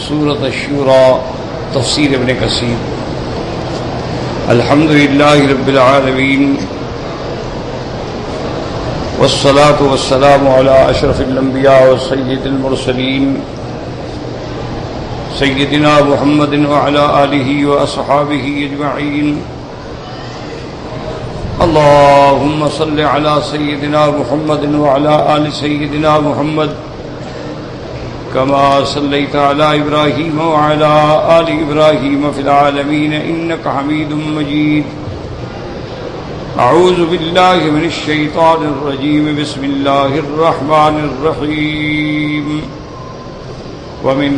سورۃ الشورى تفسیر ابن کثیر۔ الحمدللہ رب العالمین والصلاة والسلام علی اشرف الانبیاء وسید المرسلین سیدنا محمد وعلی آلہ واصحابہ اجمعین۔ اللہم صل علی سیدنا محمد وعلی آل سیدنا محمد كما صليت على إبراهيم وعلى آل إبراهيم في العالمين إنك حميد مجيد۔ أعوذ بالله من الشيطان الرجيم، بسم الله الرحمن الرحيم۔ ومن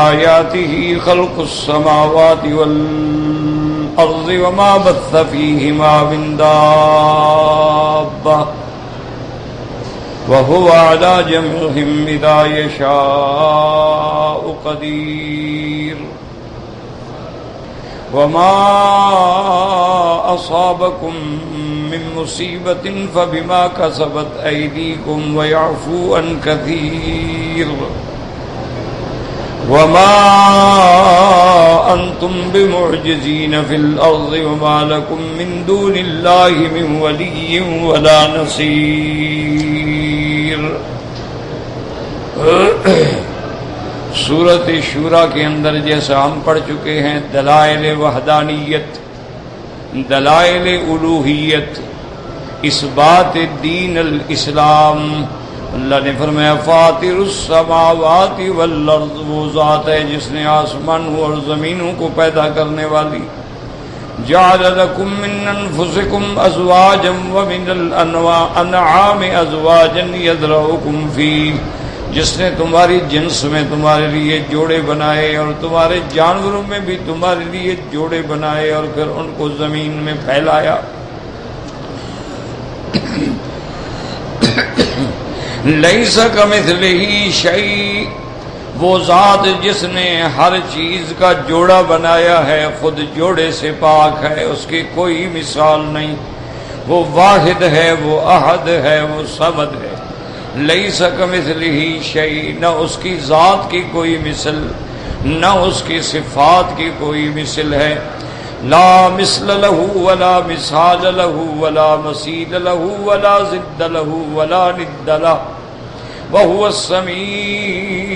آياته خلق السماوات والأرض وما بث فيهما من دابة وهو على جمعهم إذا يشاء قدير۔ وما أصابكم من مصيبة فبما كسبت أيديكم ويعفو عن كثير، وما أنتم بمعجزين في الأرض وما لكم من دون الله من ولي ولا نصير۔ سورۃ شورى کے اندر جیسا ہم پڑھ چکے ہیں دلائل وحدانیت، دلائل الوہیت، اثبات دین الاسلام۔ اللہ نے فرمایا فاطر السماوات والارض، وہ ذات ہے جس نے آسمانوں اور زمینوں کو پیدا کرنے والی۔ جعل لکم من انفسکم ازواجا ومن الانعام ازواجا یذرؤکم فیہ، جس نے تمہاری جنس میں تمہارے لیے جوڑے بنائے اور تمہارے جانوروں میں بھی تمہارے لیے جوڑے بنائے اور پھر ان کو زمین میں پھیلایا۔ لیس کمثلہ شیء، وہ ذات جس نے ہر چیز کا جوڑا بنایا ہے خود جوڑے سے پاک ہے، اس کی کوئی مثال نہیں۔ وہ واحد ہے، وہ احد ہے، وہ صمد ہے۔ لیس کمثلہ شیء، نہ اس کی ذات کی کوئی مثل، نہ اس کی صفات کی کوئی مثل ہے۔ لا مثل له ولا مثال له ولا مثيل له ولا ضد له ولا ند له وهو السميع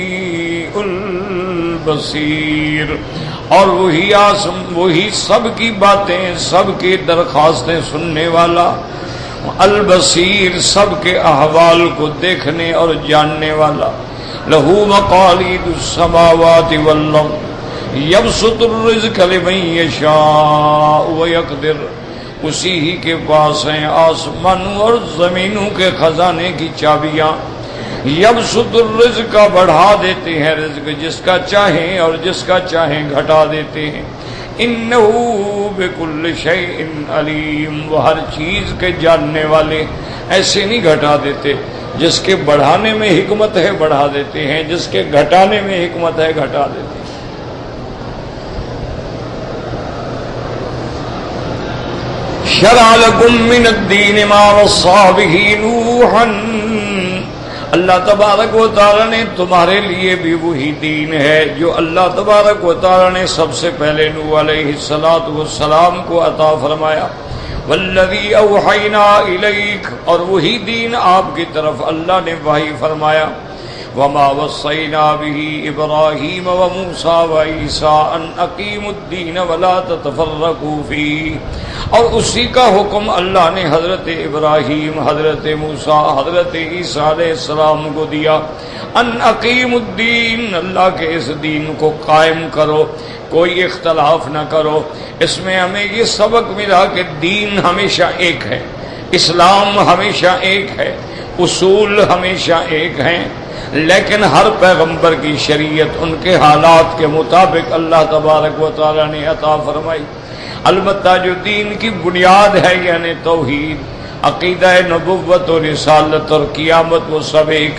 البصير۔ اور وہی سب کی باتیں، سب کی درخواستیں سننے والا، البصیر سب کے احوال کو دیکھنے اور جاننے والا۔ لہ مقالید السماوات والارض یبسط الرزق لمن یشاء ویقدر، اسی ہی کے پاس ہیں آسمانوں اور زمینوں کے خزانے کی چابیاں۔ یبسط الرزق، بڑھا دیتے ہیں رزق جس کا چاہیں اور جس کا چاہیں گھٹا دیتے ہیں۔ انہ بکل شیء علیم، وہ ہر چیز کے جاننے والے، ایسے نہیں گھٹا دیتے۔ جس کے بڑھانے میں حکمت ہے بڑھا دیتے ہیں، جس کے گھٹانے میں حکمت ہے گھٹا دیتے ہیں۔ شرع لکم من الدین ما وصی بہ نوحا، اللہ تبارک و تعالی نے تمہارے لیے بھی وہی دین ہے جو اللہ تبارک و تعالی نے سب سے پہلے نوح علیہ السلام کو عطا فرمایا۔ والذی اوحینا الیک، اور وہی دین آپ کی طرف اللہ نے وحی فرمایا۔ وما وصینا بہ ابراہیم وموسیٰ وعیسیٰ ان اقیموا الدین ولا تتفرقوا فیہ، اور اسی کا حکم اللہ نے حضرت ابراہیم، حضرت موسیٰ، حضرت عیسیٰ علیہ السلام کو دیا۔ ان اقیموا الدین، اللہ کے اس دین کو قائم کرو، کوئی اختلاف نہ کرو۔ اس میں ہمیں یہ سبق ملا کہ دین ہمیشہ ایک ہے، اسلام ہمیشہ ایک ہے، اصول ہمیشہ ایک ہیں، لیکن ہر پیغمبر کی شریعت ان کے حالات کے مطابق اللہ تبارک و تعالی نے عطا فرمائی۔ البتہ جو دین کی بنیاد ہے یعنی توحید، عقیدہ نبوت و رسالت اور قیامت، وہ سب ایک۔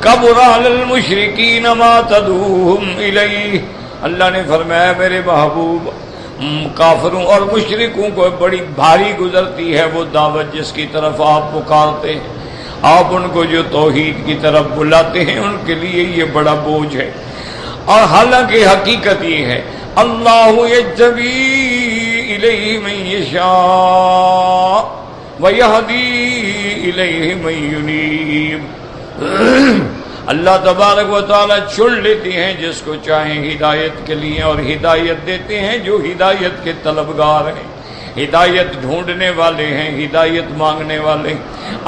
کبر علی المشرکین ما تدعوہم الیہ، اللہ نے فرمایا میرے محبوب کافروں اور مشرکوں کو بڑی بھاری گزرتی ہے وہ دعوت جس کی طرف آپ پکارتے ہیں۔ آپ ان کو جو توحید کی طرف بلاتے ہیں ان کے لیے یہ بڑا بوجھ ہے۔ اور حالانکہ حقیقت یہ ہے اللہ یجتبی الیہ من یشاء ویہدی الیہ من ینیب، اللہ تبارک و تعالی چن لیتے ہیں جس کو چاہیں ہدایت کے لیے، اور ہدایت دیتے ہیں جو ہدایت کے طلبگار ہیں، ہدایت ڈھونڈنے والے ہیں، ہدایت مانگنے والے۔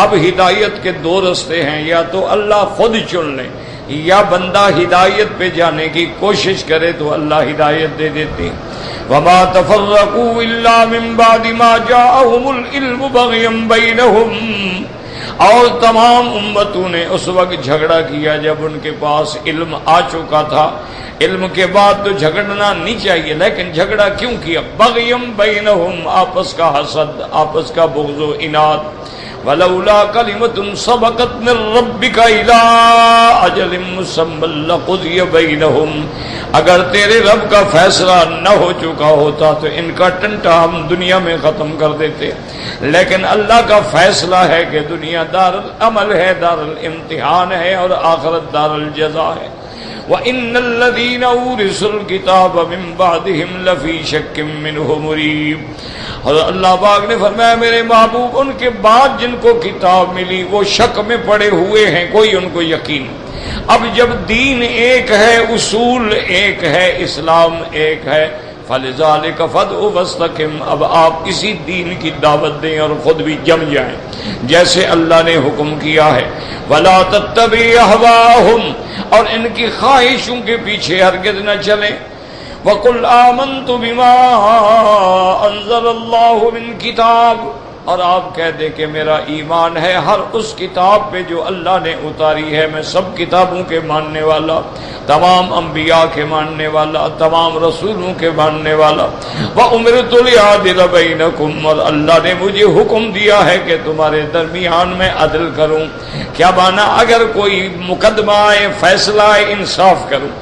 اب ہدایت کے دو رستے ہیں، یا تو اللہ خود چن لے یا بندہ ہدایت پہ جانے کی کوشش کرے تو اللہ ہدایت دے دیتے ہیں۔ وما تفرقوا الا من بعد ما جاءهم العلم بغيا بينهم، اور تمام امتوں نے اس وقت جھگڑا کیا جب ان کے پاس علم آ چکا تھا۔ علم کے بعد تو جھگڑنا نہیں چاہیے، لیکن جھگڑا کیوں کیا؟ بغیم بینہم، آپس کا حسد، آپس کا بغض و عناد۔ ولولا کلمۃ سبقت من ربک الی اجل مسمى لقضی بینہم، اگر تیرے رب کا فیصلہ نہ ہو چکا ہوتا تو ان کا ٹنٹا ہم دنیا میں ختم کر دیتے، لیکن اللہ کا فیصلہ ہے کہ دنیا دار العمل ہے، دار الامتحان ہے، اور آخرت دار الجزا ہے۔ وَإِنَّ الَّذِينَ أُورِثُوا الْكِتَابَ مِن بَعْدِهِمْ لَفِي شَكٍّ مِّنْهُ مُرِيبٍ، حضرت اللہ پاک نے فرمایا میرے محبوب ان کے بعد جن کو کتاب ملی وہ شک میں پڑے ہوئے ہیں، کوئی ان کو یقین۔ اب جب دین ایک ہے، اصول ایک ہے، اسلام ایک ہے، فَلِذَلِكَ فَادْعُ وَاسْتَقِمْ، اب آپ اسی دین کی دعوت دیں اور خود بھی جم جائیں جیسے اللہ نے حکم کیا ہے۔ وَلَا تَتَّبِعْ أَهْوَاءَهُمْ، اور ان کی خواہشوں کے پیچھے ہرگز نہ چلیں۔ وَقُلْ آمَنْتُ بِمَا أَنزَلَ اللَّهُ مِنْ كِتَابٍ، اور آپ کہہ دیں کہ میرا ایمان ہے ہر اس کتاب پہ جو اللہ نے اتاری ہے، میں سب کتابوں کے ماننے والا، تمام انبیاء کے ماننے والا، تمام رسولوں کے ماننے والا۔ وَأُمِرْتُ لِأَعْدِلَ بَيْنَكُمْ، اور اللہ نے مجھے حکم دیا ہے کہ تمہارے درمیان میں عدل کروں۔ کیا معنی؟ اگر کوئی مقدمہ ہے، فیصلہ ہے، انصاف کروں،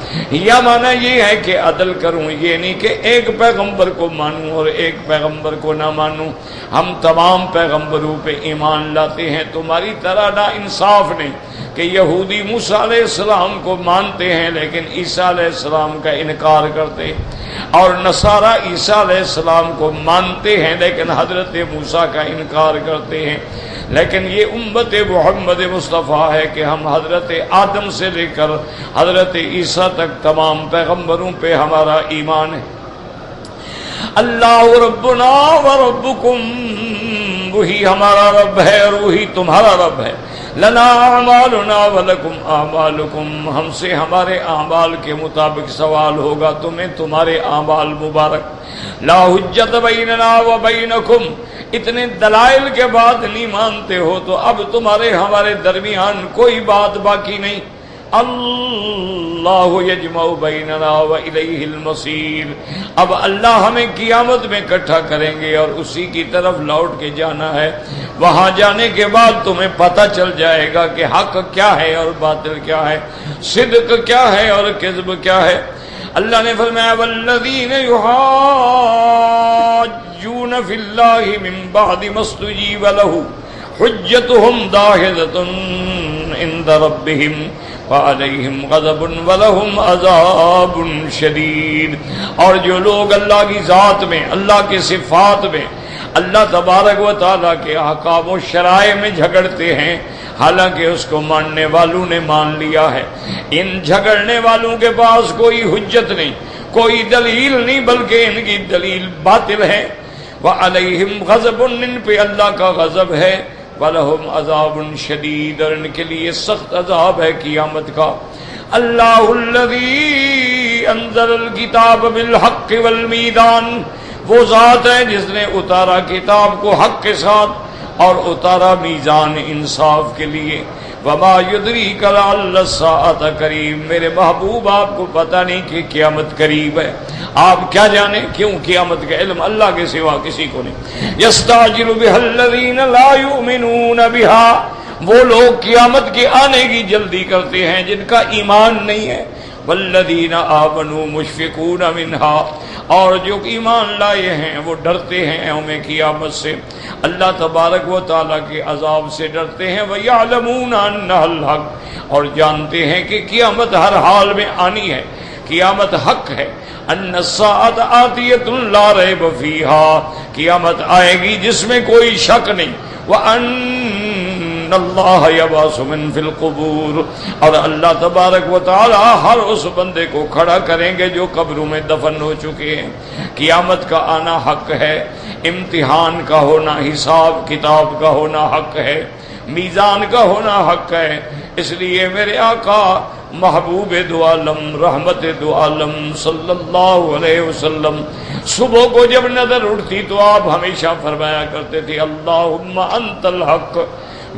یا معنی یہ ہے کہ عدل کروں، یہ نہیں کہ ایک پیغمبر کو مانوں اور ایک پیغمبر کو نہ مانوں۔ ہم تمام پیغمبروں پہ ایمان لاتے ہیں، تمہاری طرح نا انصاف نہیں کہ یہودی موسیٰ علیہ السلام کو مانتے ہیں لیکن عیسیٰ علیہ السلام کا انکار کرتے ہیں، اور نصارہ عیسیٰ علیہ السلام کو مانتے ہیں لیکن حضرت موسیٰ کا انکار کرتے ہیں۔ لیکن یہ امت محمد مصطفیٰ ہے کہ ہم حضرت آدم سے لے کر حضرت عیسیٰ تک تمام پیغمبروں پہ ہمارا ایمان ہے۔ اللہ ربنا و ربکم، وہی ہمارا رب ہے اور وہی تمہارا رب ہے۔ لنا اعمالنا ولکم اعمالکم، ہم سے ہمارے اعمال کے مطابق سوال ہوگا، تمہیں تمہارے اعمال مبارک۔ لا حجت بیننا و بینکم، اتنے دلائل کے بعد نہیں مانتے ہو تو اب تمہارے ہمارے درمیان کوئی بات باقی نہیں۔ اللہ یجمع بیننا و الیہ المصیر، اب اللہ ہمیں قیامت میں اکٹھا کریں گے اور اسی کی طرف لوٹ کے جانا ہے۔ وہاں جانے کے بعد تمہیں پتہ چل جائے گا کہ حق کیا ہے اور باطل کیا ہے، صدق کیا ہے اور کذب کیا ہے۔ اللہ نے فرمایا والذین یحاجون فی اللہ من بعد ما استجیب لہ حجتہم داحضۃ عند ربہم وعلیہم غضب ولہم عذاب شدید، اور جو لوگ اللہ کی ذات میں، اللہ کے صفات میں، اللہ تبارک و تعالیٰ کے احکام و شرائع میں جھگڑتے ہیں، حالانکہ اس کو ماننے والوں نے مان لیا ہے، ان جھگڑنے والوں کے پاس کوئی حجت نہیں، کوئی دلیل نہیں، بلکہ ان کی دلیل باطل ہے۔ وعلیہم غضب، ان پہ اللہ کا غضب ہے، وَلَهُمْ عَذَابٌ شَدِيدٌ، اور ان کے لیے سخت عذاب ہے قیامت کا۔ اللہ الذی انزل الکتاب بالحق والمیزان، وہ ذات ہے جس نے اتارا کتاب کو حق کے ساتھ اور اتارا میزان انصاف کے لیے۔ وما یدریک لعل الساعۃ قریب، میرے محبوب آپ کو پتہ نہیں کہ قیامت قریب ہے، آپ کیا جانے کیوں؟ قیامت کا علم اللہ کے سوا کسی کو نہیں۔ یستعجل بها الذین لا یؤمنون بها، وہ لوگ قیامت کے آنے کی جلدی کرتے ہیں جن کا ایمان نہیں ہے۔ والذین آمنوا مشفقون منها، اور جو ایمان لائے ہیں وہ ڈرتے ہیں یوم قیامت سے، اللہ تبارک و تعالیٰ کے عذاب سے ڈرتے ہیں۔ وَيَعْلَمُونَ أَنَّهَا الْحَقُّ، اور جانتے ہیں کہ قیامت ہر حال میں آنی ہے۔ قیامت حق ہے، ان الساعۃ آتیۃ لا ریب فیہا، قیامت آئے گی جس میں کوئی شک نہیں، وَأَنَّ اللَّهَ يَبْعَثُ مَن فِي الْقُبُورِ، اور اللہ تبارک و تعالی ہر اس بندے کو کھڑا کریں گے جو قبروں میں دفن ہو چکے ہیں۔ قیامت کا آنا حق ہے، امتحان کا ہونا، حساب کتاب کا ہونا حق ہے، میزان کا ہونا حق ہے۔ اس لیے میرے آقا محبوب دو عالم رحمت دو عالم صلی اللہ علیہ وسلم صبح کو جب نظر اٹھتی تو آپ ہمیشہ فرمایا کرتے تھے اللہم انت الحق،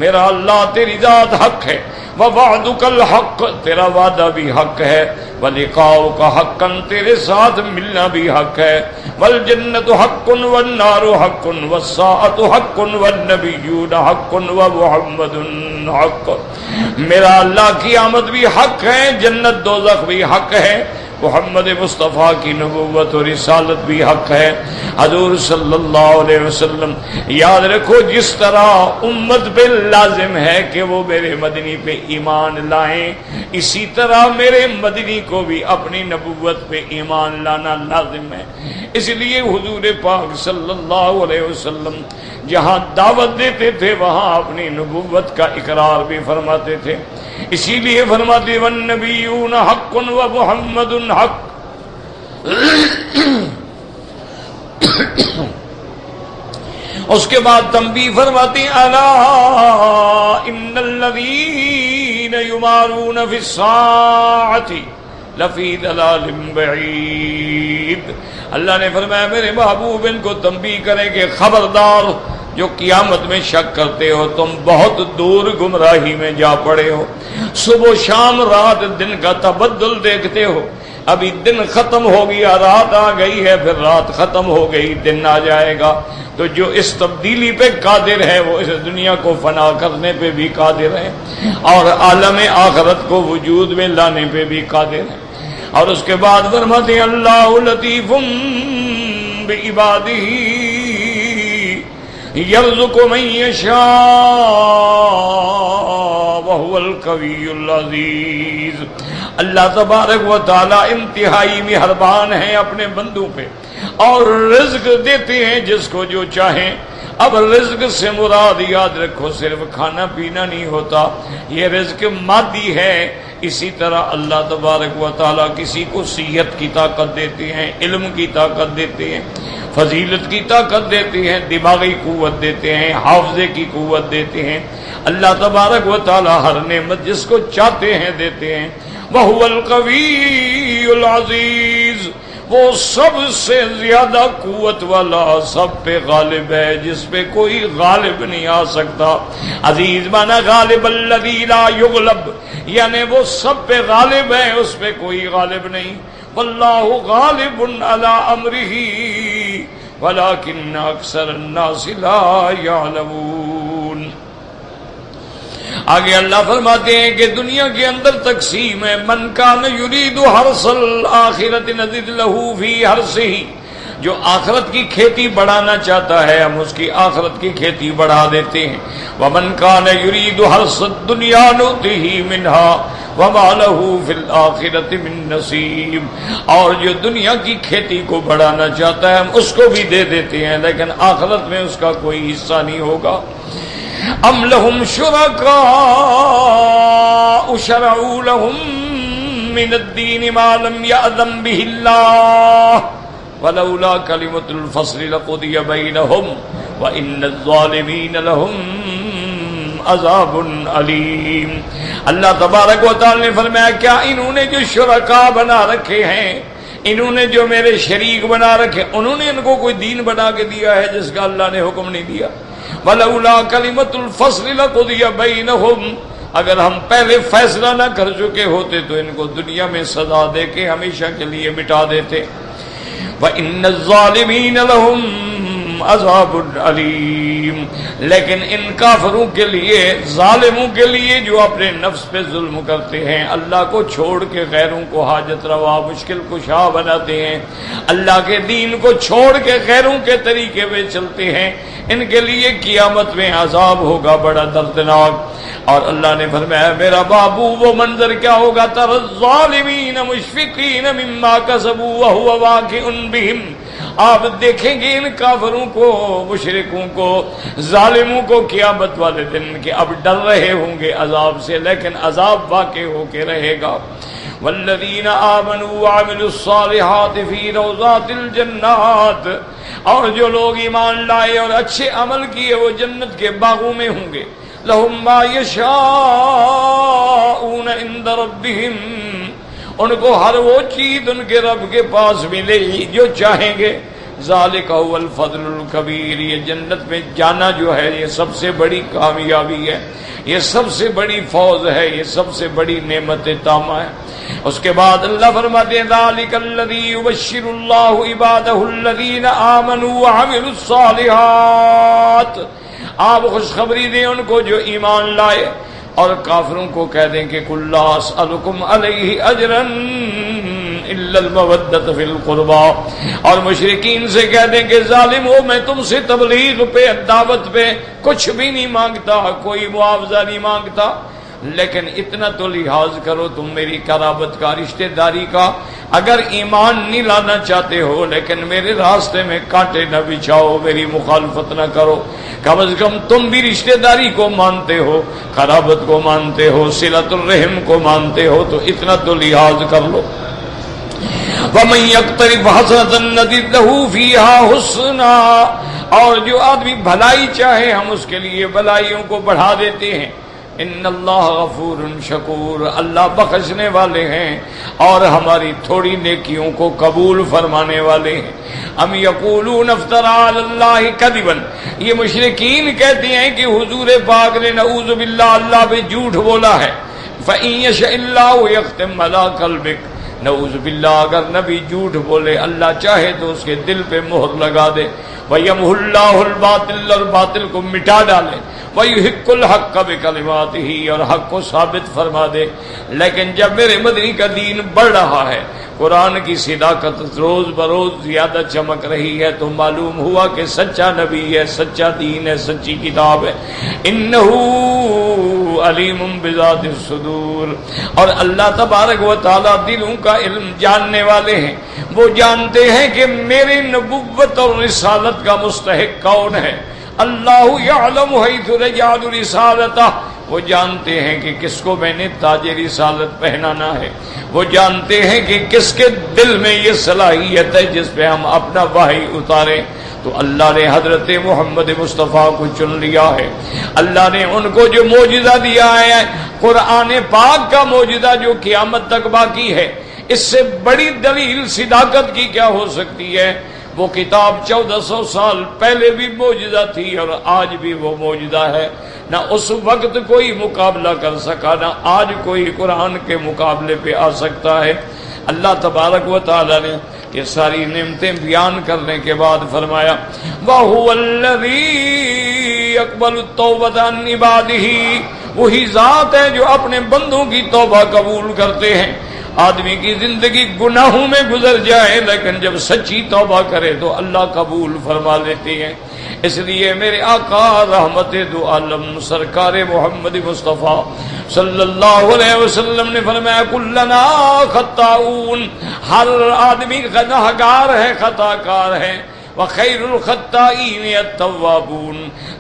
میرا اللہ تیری ذات حق ہے، ووعدک الحق، تیرا وعدہ بھی حق ہے، ولقاؤک حقا، تیرے ساتھ ملنا بھی حق ہے، والجنت حق والنار حق والساعۃ حق والنبیون حق ومحمد حق، میرا اللہ قیامت بھی حق ہے، جنت دوزخ بھی حق ہے، محمد مصطفیٰ کی نبوت اور رسالت بھی حق ہے، حضور صلی اللہ علیہ وسلم۔ یاد رکھو جس طرح امت پہ لازم ہے کہ وہ میرے مدنی پہ ایمان لائیں، اسی طرح میرے مدنی کو بھی اپنی نبوت پہ ایمان لانا لازم ہے۔ اس لیے حضور پاک صلی اللہ علیہ وسلم جہاں دعوت دیتے تھے وہاں اپنی نبوت کا اقرار بھی فرماتے تھے، اسی لیے فرماتے والنبیون حق ومحمد حق۔ اس کے بعد تنبیہ فرماتی الا ان الذین یمارون فی الساعۃ لفی ضلال بعید، اللہ نے فرمایا میرے محبوب ان کو تنبیہ کریں کہ خبردار، جو قیامت میں شک کرتے ہو تم بہت دور گمراہی میں جا پڑے ہو، صبح شام رات دن کا تبدل دیکھتے ہو، ابھی دن ختم ہو گیا رات آ گئی ہے، پھر رات ختم ہو گئی دن آ جائے گا، تو جو اس تبدیلی پہ قادر ہے وہ اس دنیا کو فنا کرنے پہ بھی قادر ہے اور عالم آخرت کو وجود میں لانے پہ بھی قادر ہے۔ اور اس کے بعد فرماتے ہیں اللہ لطیف بعبادہ یرزق من یشاء وهو القوی العزیز، اللہ تبارک و تعالی انتہائی مہربان ہیں اپنے بندوں پہ اور رزق دیتے ہیں جس کو جو چاہیں۔ اب رزق سے مراد یاد رکھو صرف کھانا پینا نہیں ہوتا، یہ رزق مادی ہے۔ اسی طرح اللہ تبارک و تعالیٰ کسی کو صحت کی طاقت دیتے ہیں، علم کی طاقت دیتے ہیں، فضیلت کی طاقت دیتے ہیں، دماغی قوت دیتے ہیں، حافظے کی قوت دیتے ہیں۔ اللہ تبارک و تعالیٰ ہر نعمت جس کو چاہتے ہیں دیتے ہیں۔ وَهُوَ الْقَوِيُّ الْعَزِيزُ، وہ سب سے زیادہ قوت والا، سب پہ غالب ہے، جس پہ کوئی غالب نہیں آ سکتا۔ عزیز مانا غالب الذی لا یغلب، یعنی وہ سب پہ غالب ہے، اس پہ کوئی غالب نہیں۔ واللہ غالب علی امرہ ولکن اکثر الناس لا یعلمون۔ آگے اللہ فرماتے ہیں کہ دنیا کے اندر تقسیم ہے، من کان یرید حرث الآخرۃ نزد لہ فی حرثہ، جو آخرت کی کھیتی بڑھانا چاہتا ہے ہم اس کی آخرت کی کھیتی بڑھا دیتے ہیں۔ ومن کان یرید حرث الدنیا نؤتہ منہا وما لہ فی الآخرۃ من نصیب، اور جو دنیا کی کھیتی کو بڑھانا چاہتا ہے ہم اس کو بھی دے دیتے ہیں لیکن آخرت میں اس کا کوئی حصہ نہیں ہوگا۔ ام لہم شرکاء شرعوا لہم من الدین ما لم یأذن بہ اللہ ولولا کلمۃ الفصل لقضی بینہم وان الظالمین لہم عذاب علیم۔ اللہ تبارک و تعالی نے فرمایا کیا انہوں نے جو شرکاء بنا رکھے ہیں، انہوں نے جو میرے شریک بنا رکھے، انہوں نے ان کو کوئی دین بنا کے دیا ہے جس کا اللہ نے حکم نہیں دیا؟ وَلَوْلَا كَلِمَةُ الْفَصْلِ لَقُضِيَ بَيْنَهُمْ، اگر ہم پہلے فیصلہ نہ کر چکے ہوتے تو ان کو دنیا میں سزا دے کے ہمیشہ کے لیے مٹا دیتے۔ وَإِنَّ الظَّالِمِينَ لَهُمْ عذاب علیم۔ لیکن ان کافروں کے لیے، ظالموں کے لیے جو اپنے نفس پہ ظلم کرتے ہیں، اللہ کو چھوڑ کے غیروں کو حاجت روا مشکل کشا بناتے ہیں، اللہ کے دین کو چھوڑ کے غیروں کے طریقے پہ چلتے ہیں، ان کے لیے قیامت میں عذاب ہوگا بڑا دردناک۔ اور اللہ نے فرمایا میرا بابو وہ منظر کیا ہوگا، تر الظالمین مشفقین مما کسبوا وهو واقع بهم، آپ دیکھیں گے ان کافروں کو، مشرکوں کو، ظالموں کو قیامت والے دن کہ اب ڈر رہے ہوں گے عذاب سے، لیکن عذاب واقع ہو کے رہے گا۔ والذین آمنوا وعملوا الصالحات فی روضات الجنات، اور جو لوگ ایمان لائے اور اچھے عمل کیے وہ جنت کے باغوں میں ہوں گے۔ لہم ما یشاءون عند ربہم، ان کو ہر وہ چیز ان کے رب کے پاس ملے گی جو چاہیں گے۔ ذالک هو الفضل الکبیر، یہ جنت میں جانا جو ہے یہ سب سے بڑی کامیابی ہے، یہ سب سے بڑی فوز ہے، یہ سب سے بڑی نعمت تامہ ہے۔ اس کے بعد اللہ فرماتے ہیں ذالک الذی یبشر اللہ عبادہ الذین آمنوا وعملوا الصالحات، آپ خوشخبری دیں ان کو جو ایمان لائے، اور کافروں کو کہہ دیں کہ قل لا اسألکم علیہ اجرا الا المودۃ فی القربى، اور مشرکین سے کہہ دیں کہ ظالم ہو میں تم سے تبلیغ پہ، دعوت پہ کچھ بھی نہیں مانگتا، کوئی معاوضہ نہیں مانگتا، لیکن اتنا تو لحاظ کرو تم میری قرابت کا، رشتہ داری کا، اگر ایمان نہیں لانا چاہتے ہو لیکن میرے راستے میں کانٹے نہ بچھاؤ، میری مخالفت نہ کرو، کم از کم تم بھی رشتہ داری کو مانتے ہو، قرابت کو مانتے ہو، صلۃ الرحم کو مانتے ہو، تو اتنا تو لحاظ کر لو۔ وَمَن يَقْتَرِفْ حَسَنَةً نَزِدْ لَهُ فِيهَا حُسْنًا، اور جو آدمی بھلائی چاہے ہم اس کے لیے بھلائیوں کو بڑھا دیتے ہیں۔ ان اللہ غفور شکور، اللہ بخشنے والے ہیں اور ہماری تھوڑی نیکیوں کو قبول فرمانے والے ہیں۔ ام یقولون افترى علی اللہ کذبا، یہ مشرکین کہتے ہیں کہ حضور پاک نے نعوذ باللہ اللہ پہ جھوٹ بولا ہے۔ فإن یشاء اللہ یختم علی قلبک، نعوذ باللہ اگر نبی جھوٹ بولے اللہ چاہے تو اس کے دل پہ مہر لگا دے، وَيَمْحُ اللَّهُ الْبَاطِلَ، اور باطل کو مٹا ڈالے، وَيُحِقُّ الْحَقَّ بِكَلِمَاتِهِ، اور حق کو ثابت فرما دے۔ لیکن جب میرے مدنی کا دین بڑھ رہا ہے، قرآن کی صداقت روز بروز زیادہ چمک رہی ہے، تو معلوم ہوا کہ سچا نبی ہے، سچا دین ہے، سچی کتاب ہے۔ انہ علیم بذات الصدور، اور اللہ تبارک و تعالی دلوں کا علم جاننے والے ہیں، وہ جانتے ہیں کہ میری نبوت اور رسالت کا مستحق کون ہے۔ اللہ یعلم حیث یجعل رسالتہ، وہ جانتے ہیں کہ کس کو میں نے تاج رسالت پہنانا ہے، وہ جانتے ہیں کہ کس کے دل میں یہ صلاحیت ہے جس پہ ہم اپنا وحی اتاریں۔ تو اللہ نے حضرت محمد مصطفیٰ کو چن لیا ہے، اللہ نے ان کو جو معجزہ دیا ہے، قرآن پاک کا معجزہ جو قیامت تک باقی ہے، اس سے بڑی دلیل صداقت کی کیا ہو سکتی ہے؟ وہ کتاب 1400 سال پہلے بھی معجزہ تھی اور آج بھی وہ معجزہ ہے، نہ اس وقت کوئی مقابلہ کر سکا، نہ آج کوئی قرآن کے مقابلے پہ آ سکتا ہے۔ اللہ تبارک و تعالی نے یہ ساری نعمتیں بیان کرنے کے بعد فرمایا وَهُوَ الَّذِي يَقْبَلُ التَّوْبَةَ عَنْ عِبَادِهِ، وہی ذات ہے جو اپنے بندوں کی توبہ قبول کرتے ہیں۔ آدمی کی زندگی گناہوں میں گزر جائے لیکن جب سچی توبہ کرے تو اللہ قبول فرما لیتے ہیں۔ اس لیے میرے آقا رحمت دو عالم سرکار محمد مصطفیٰ صلی اللہ علیہ وسلم نے فرمایا کلنا خطاؤون، ہر آدمی گناہ گار ہے، خطا کار ہے، وخیر الخطائین التوابون،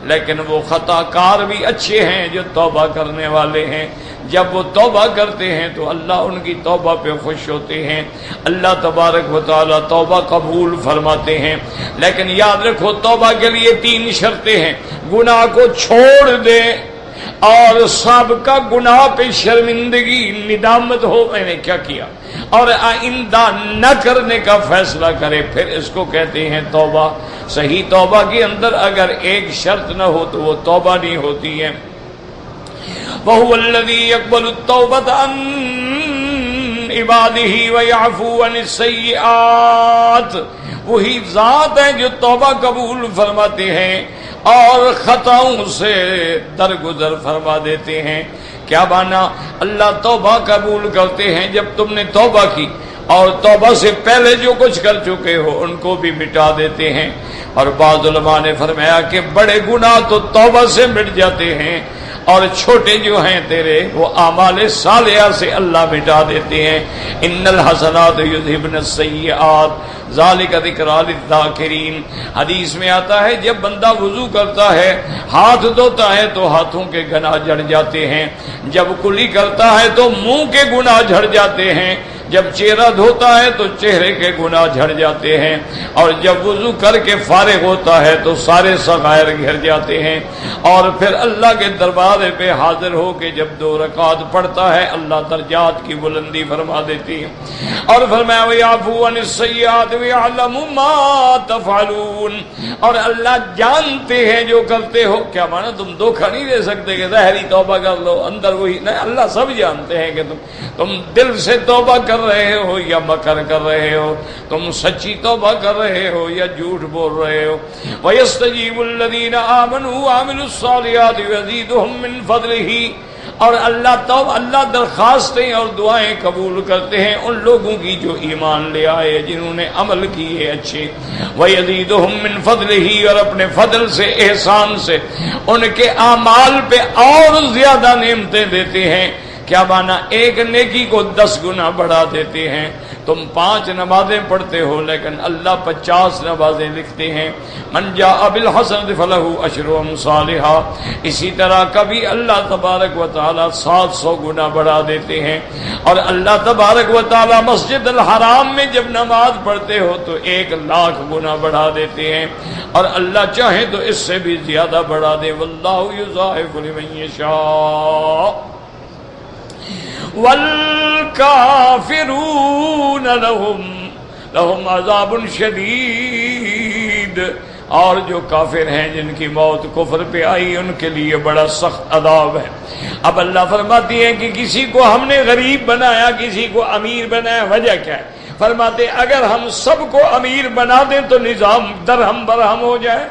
لیکن وہ خطا کار بھی اچھے ہیں جو توبہ کرنے والے ہیں۔ جب وہ توبہ کرتے ہیں تو اللہ ان کی توبہ پہ خوش ہوتے ہیں، اللہ تبارک و تعالی توبہ قبول فرماتے ہیں۔ لیکن یاد رکھو توبہ کے لیے 3 شرطیں ہیں، گناہ کو چھوڑ دے اور سابقہ گناہ پہ شرمندگی ندامت ہو میں نے کیا کیا، اور آئندہ نہ کرنے کا فیصلہ کرے، پھر اس کو کہتے ہیں توبہ۔ صحیح توبہ کے اندر اگر ایک شرط نہ ہو تو وہ توبہ نہیں ہوتی ہے۔ وَهُوَ الَّذِي يَقْبَلُ التَّوْبَةَ عَنْ عباده ويعفو عن السيئات، وہی ذات ہے جو توبہ قبول فرماتے ہیں اور خطاؤں سے درگزر فرما دیتے ہیں۔ کیا مانا؟ اللہ توبہ قبول کرتے ہیں جب تم نے توبہ کی، اور توبہ سے پہلے جو کچھ کر چکے ہو ان کو بھی مٹا دیتے ہیں۔ اور بعض علماء نے فرمایا کہ بڑے گناہ تو توبہ سے مٹ جاتے ہیں، اور چھوٹے جو ہیں تیرے وہ اعمال صالحہ سے اللہ مٹا دیتے ہیں۔ ان الحسنات یذھبن السیئات ذالک ذکریٰ للذاکرین۔ حدیث میں آتا ہے جب بندہ وضو کرتا ہے، ہاتھ دھوتا ہے تو ہاتھوں کے گناہ جھڑ جاتے ہیں، جب کلی کرتا ہے تو منہ کے گناہ جھڑ جاتے ہیں، جب چہرہ دھوتا ہے تو چہرے کے گناہ جھڑ جاتے ہیں، اور جب وضو کر کے فارغ ہوتا ہے تو سارے صغائر گھر جاتے ہیں۔ اور پھر اللہ کے دربار پہ حاضر ہو کے جب 2 رکعات پڑھتا ہے اللہ درجات کی بلندی فرما دیتی ہے۔ اور فرمایا وَيَعْفُو عَنِ السَّيِّئَاتِ وَيَعْلَمُ مَا تَفْعَلُونَ، اور اللہ جانتے ہیں جو کرتے ہو۔ کیا مانا؟ تم دھوکہ نہیں دے سکتے کہ ظاہری توبہ کر لو اندر وہی نہیں، اللہ سب جانتے ہیں کہ تم دل سے توبہ کر رہے ہو یا مکر کر رہے ہو، تم سچی توبہ کر رہے ہو یا جھوٹ بول رہے ہو۔ وَيَسْتَجِيبُ الَّذِينَ آمَنُوا وَعَمِلُوا الصَّالِحَاتِ وَيَزِيدُهُم مِّن فَضْلِهِ، اور اللہ درخواستیں اور دعائیں قبول کرتے ہیں ان لوگوں کی جو ایمان لے آئے، جنہوں نے عمل کیے اچھے۔ وَيَزِيدُهُم مِّن فَضْلِهِ، اور اپنے فضل سے، احسان سے ان کے اعمال پہ اور زیادہ نعمتیں دیتے ہیں۔ کیا مانا؟ ایک نیکی کو 10 گنا بڑھا دیتے ہیں۔ تم 5 نمازیں پڑھتے ہو لیکن اللہ 50 نمازیں لکھتے ہیں۔ من جاء بالحسنۃ فلہ عشر امثالھا، اسی طرح کبھی اللہ تبارک و تعالی 700 گنا بڑھا دیتے ہیں۔ اور اللہ تبارک و تعالی مسجد الحرام میں جب نماز پڑھتے ہو تو 1,00,000 گنا بڑھا دیتے ہیں، اور اللہ چاہے تو اس سے بھی زیادہ بڑھا دے۔ واللہ یضاعف لمن یشاء والکافرون لہم عذاب شدید، اور جو کافر ہیں جن کی موت کفر پہ آئی ان کے لیے بڑا سخت عذاب ہے۔ اب اللہ فرماتی ہے کہ کسی کو ہم نے غریب بنایا، کسی کو امیر بنایا، وجہ کیا ہے؟ فرماتے اگر ہم سب کو امیر بنا دیں تو نظام درہم برہم ہو جائے،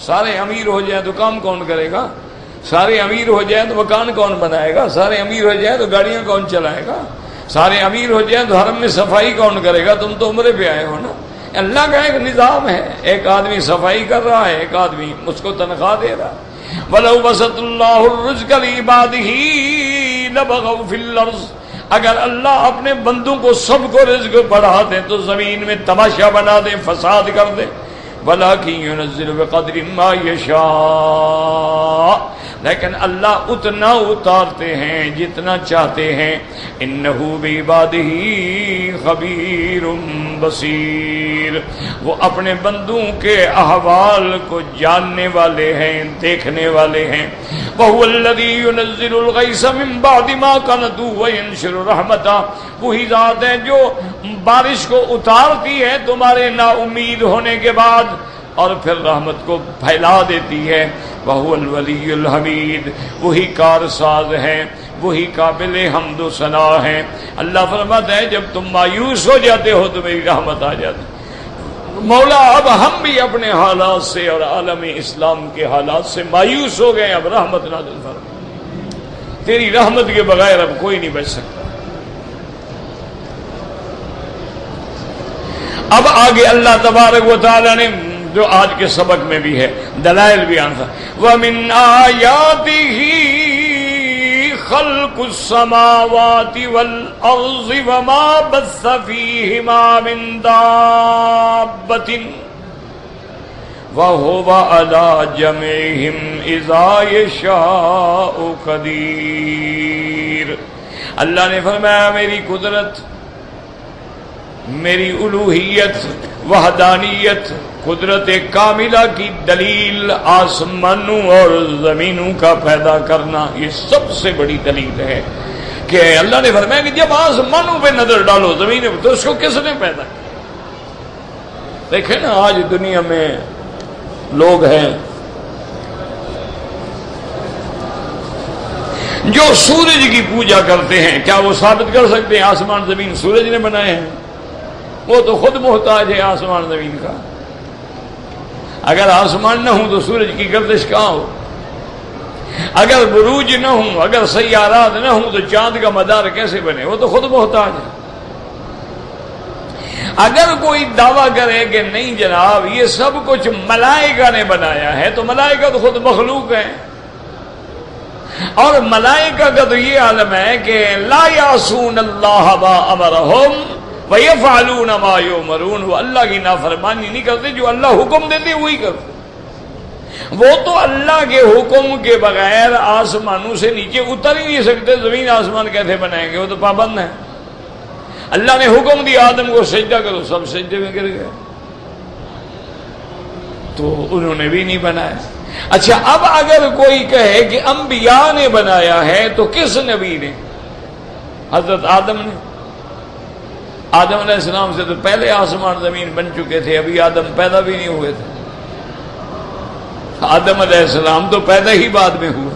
سارے امیر ہو جائیں تو کام کون کرے گا؟ سارے امیر ہو جائیں تو مکان کون بنائے گا؟ سارے امیر ہو جائیں تو گاڑیاں کون چلائے گا؟ سارے امیر ہو جائیں تو حرم میں صفائی کون کرے گا؟ تم تو عمرے پہ آئے ہو نا۔ اللہ کا ایک نظام ہے، ایک آدمی صفائی کر رہا ہے، ایک آدمی اس کو تنخواہ دے رہا ہے۔ وَلَوْ بَسَطَ اللَّهُ الرِّزْقَ لِعِبَادِهِ لَبَغَوْا فِي الْأَرْضِ، اگر اللہ اپنے بندوں کو سب کو رزق بڑھا دے تو زمین میں تماشا بنا دے، فساد کر دے۔ وَلَٰكِن يُنَزِّلُ بِقَدْرٍ مَّا يَشَاءُ، لیکن اللہ اتنا اتارتے ہیں جتنا چاہتے ہیں۔ اِنَّهُ بِعِبَادِهِ خَبِيرٌ بَصِيرٌ، وہ اپنے بندوں کے احوال کو جاننے والے ہیں، دیکھنے والے ہیں۔ وَهُوَ الَّذِي يُنَزِّلُ الْغَيْثَ مِن بَعْدِ مَا قَنَطُوا وَيَنشُرُ رَحْمَتَهُ، وہی ذات ہے جو بارش کو اتارتی ہے تمہارے نا امید ہونے کے بعد اور پھر رحمت کو پھیلا دیتی ہے۔ وَهُوَ الْوَلِيُّ الْحَمِيدُ، وہی کارساز ہے، وہی قابل حمد و ثنا ہے۔ اللہ فرماتا ہے جب تم مایوس ہو جاتے ہو تو میری رحمت آ جاتی۔ مولا اب ہم بھی اپنے حالات سے اور عالم اسلام کے حالات سے مایوس ہو گئے، اب رحمت نازل فرما، تیری رحمت کے بغیر اب کوئی نہیں بچ سکتا۔ اب آگے اللہ تبارک و تعالی نے جو آج کے سبق میں بھی ہے دلائل بیان تھا، وَمِنْ آيَاتِهِ خَلْقُ السَّمَاوَاتِ وَالْأَرْضِ وَمَا بَثَّ فِيهِمَا مِنْ دَابَّةٍ وَهُوَ عَلَى جَمْعِهِمْ إِذَا يَشَاءُ قَدِيرٌ۔ اللہ نے فرمایا میری قدرت، میری الوہیت، وحدانیت، قدرت کاملہ کی دلیل آسمانوں اور زمینوں کا پیدا کرنا، یہ سب سے بڑی دلیل ہے کہ اللہ نے فرمایا کہ جب آسمانوں پہ نظر ڈالو زمین پہ تو اس کو کس نے پیدا کیا؟ دیکھیں نا آج دنیا میں لوگ ہیں جو سورج کی پوجا کرتے ہیں کیا وہ ثابت کر سکتے ہیں آسمان زمین سورج نے بنائے ہیں؟ وہ تو خود محتاج ہے آسمان زمین کا. اگر آسمان نہ ہوں تو سورج کی گردش کہاں ہو؟ اگر بروج نہ ہوں، اگر سیارات نہ ہوں تو چاند کا مدار کیسے بنے؟ وہ تو خود محتاج ہے. اگر کوئی دعویٰ کرے کہ نہیں جناب یہ سب کچھ ملائکہ نے بنایا ہے، تو ملائکہ تو خود مخلوق ہیں، اور ملائکہ کا تو یہ عالم ہے کہ لا یعصون اللہ ما امرہم ویفعلون ما یؤمرون، وہ اللہ کی نافرمانی نہیں کرتے، جو اللہ حکم دیتے وہی کرتے. وہ تو اللہ کے حکم کے بغیر آسمانوں سے نیچے اتر ہی نہیں سکتے. زمین آسمان کیسے بنائیں گے؟ وہ تو پابند ہیں. اللہ نے حکم دیا آدم کو سجدہ کرو، سب سجدے میں گر گئے، تو انہوں نے بھی نہیں بنایا. اچھا اب اگر کوئی کہے کہ انبیاء نے بنایا ہے تو کس نبی نے؟ حضرت آدم نے. آدم علیہ السلام سے تو پہلے آسمان زمین بن چکے تھے، ابھی آدم پیدا بھی نہیں ہوئے تھے. آدم علیہ السلام تو پیدا ہی بعد میں ہوا.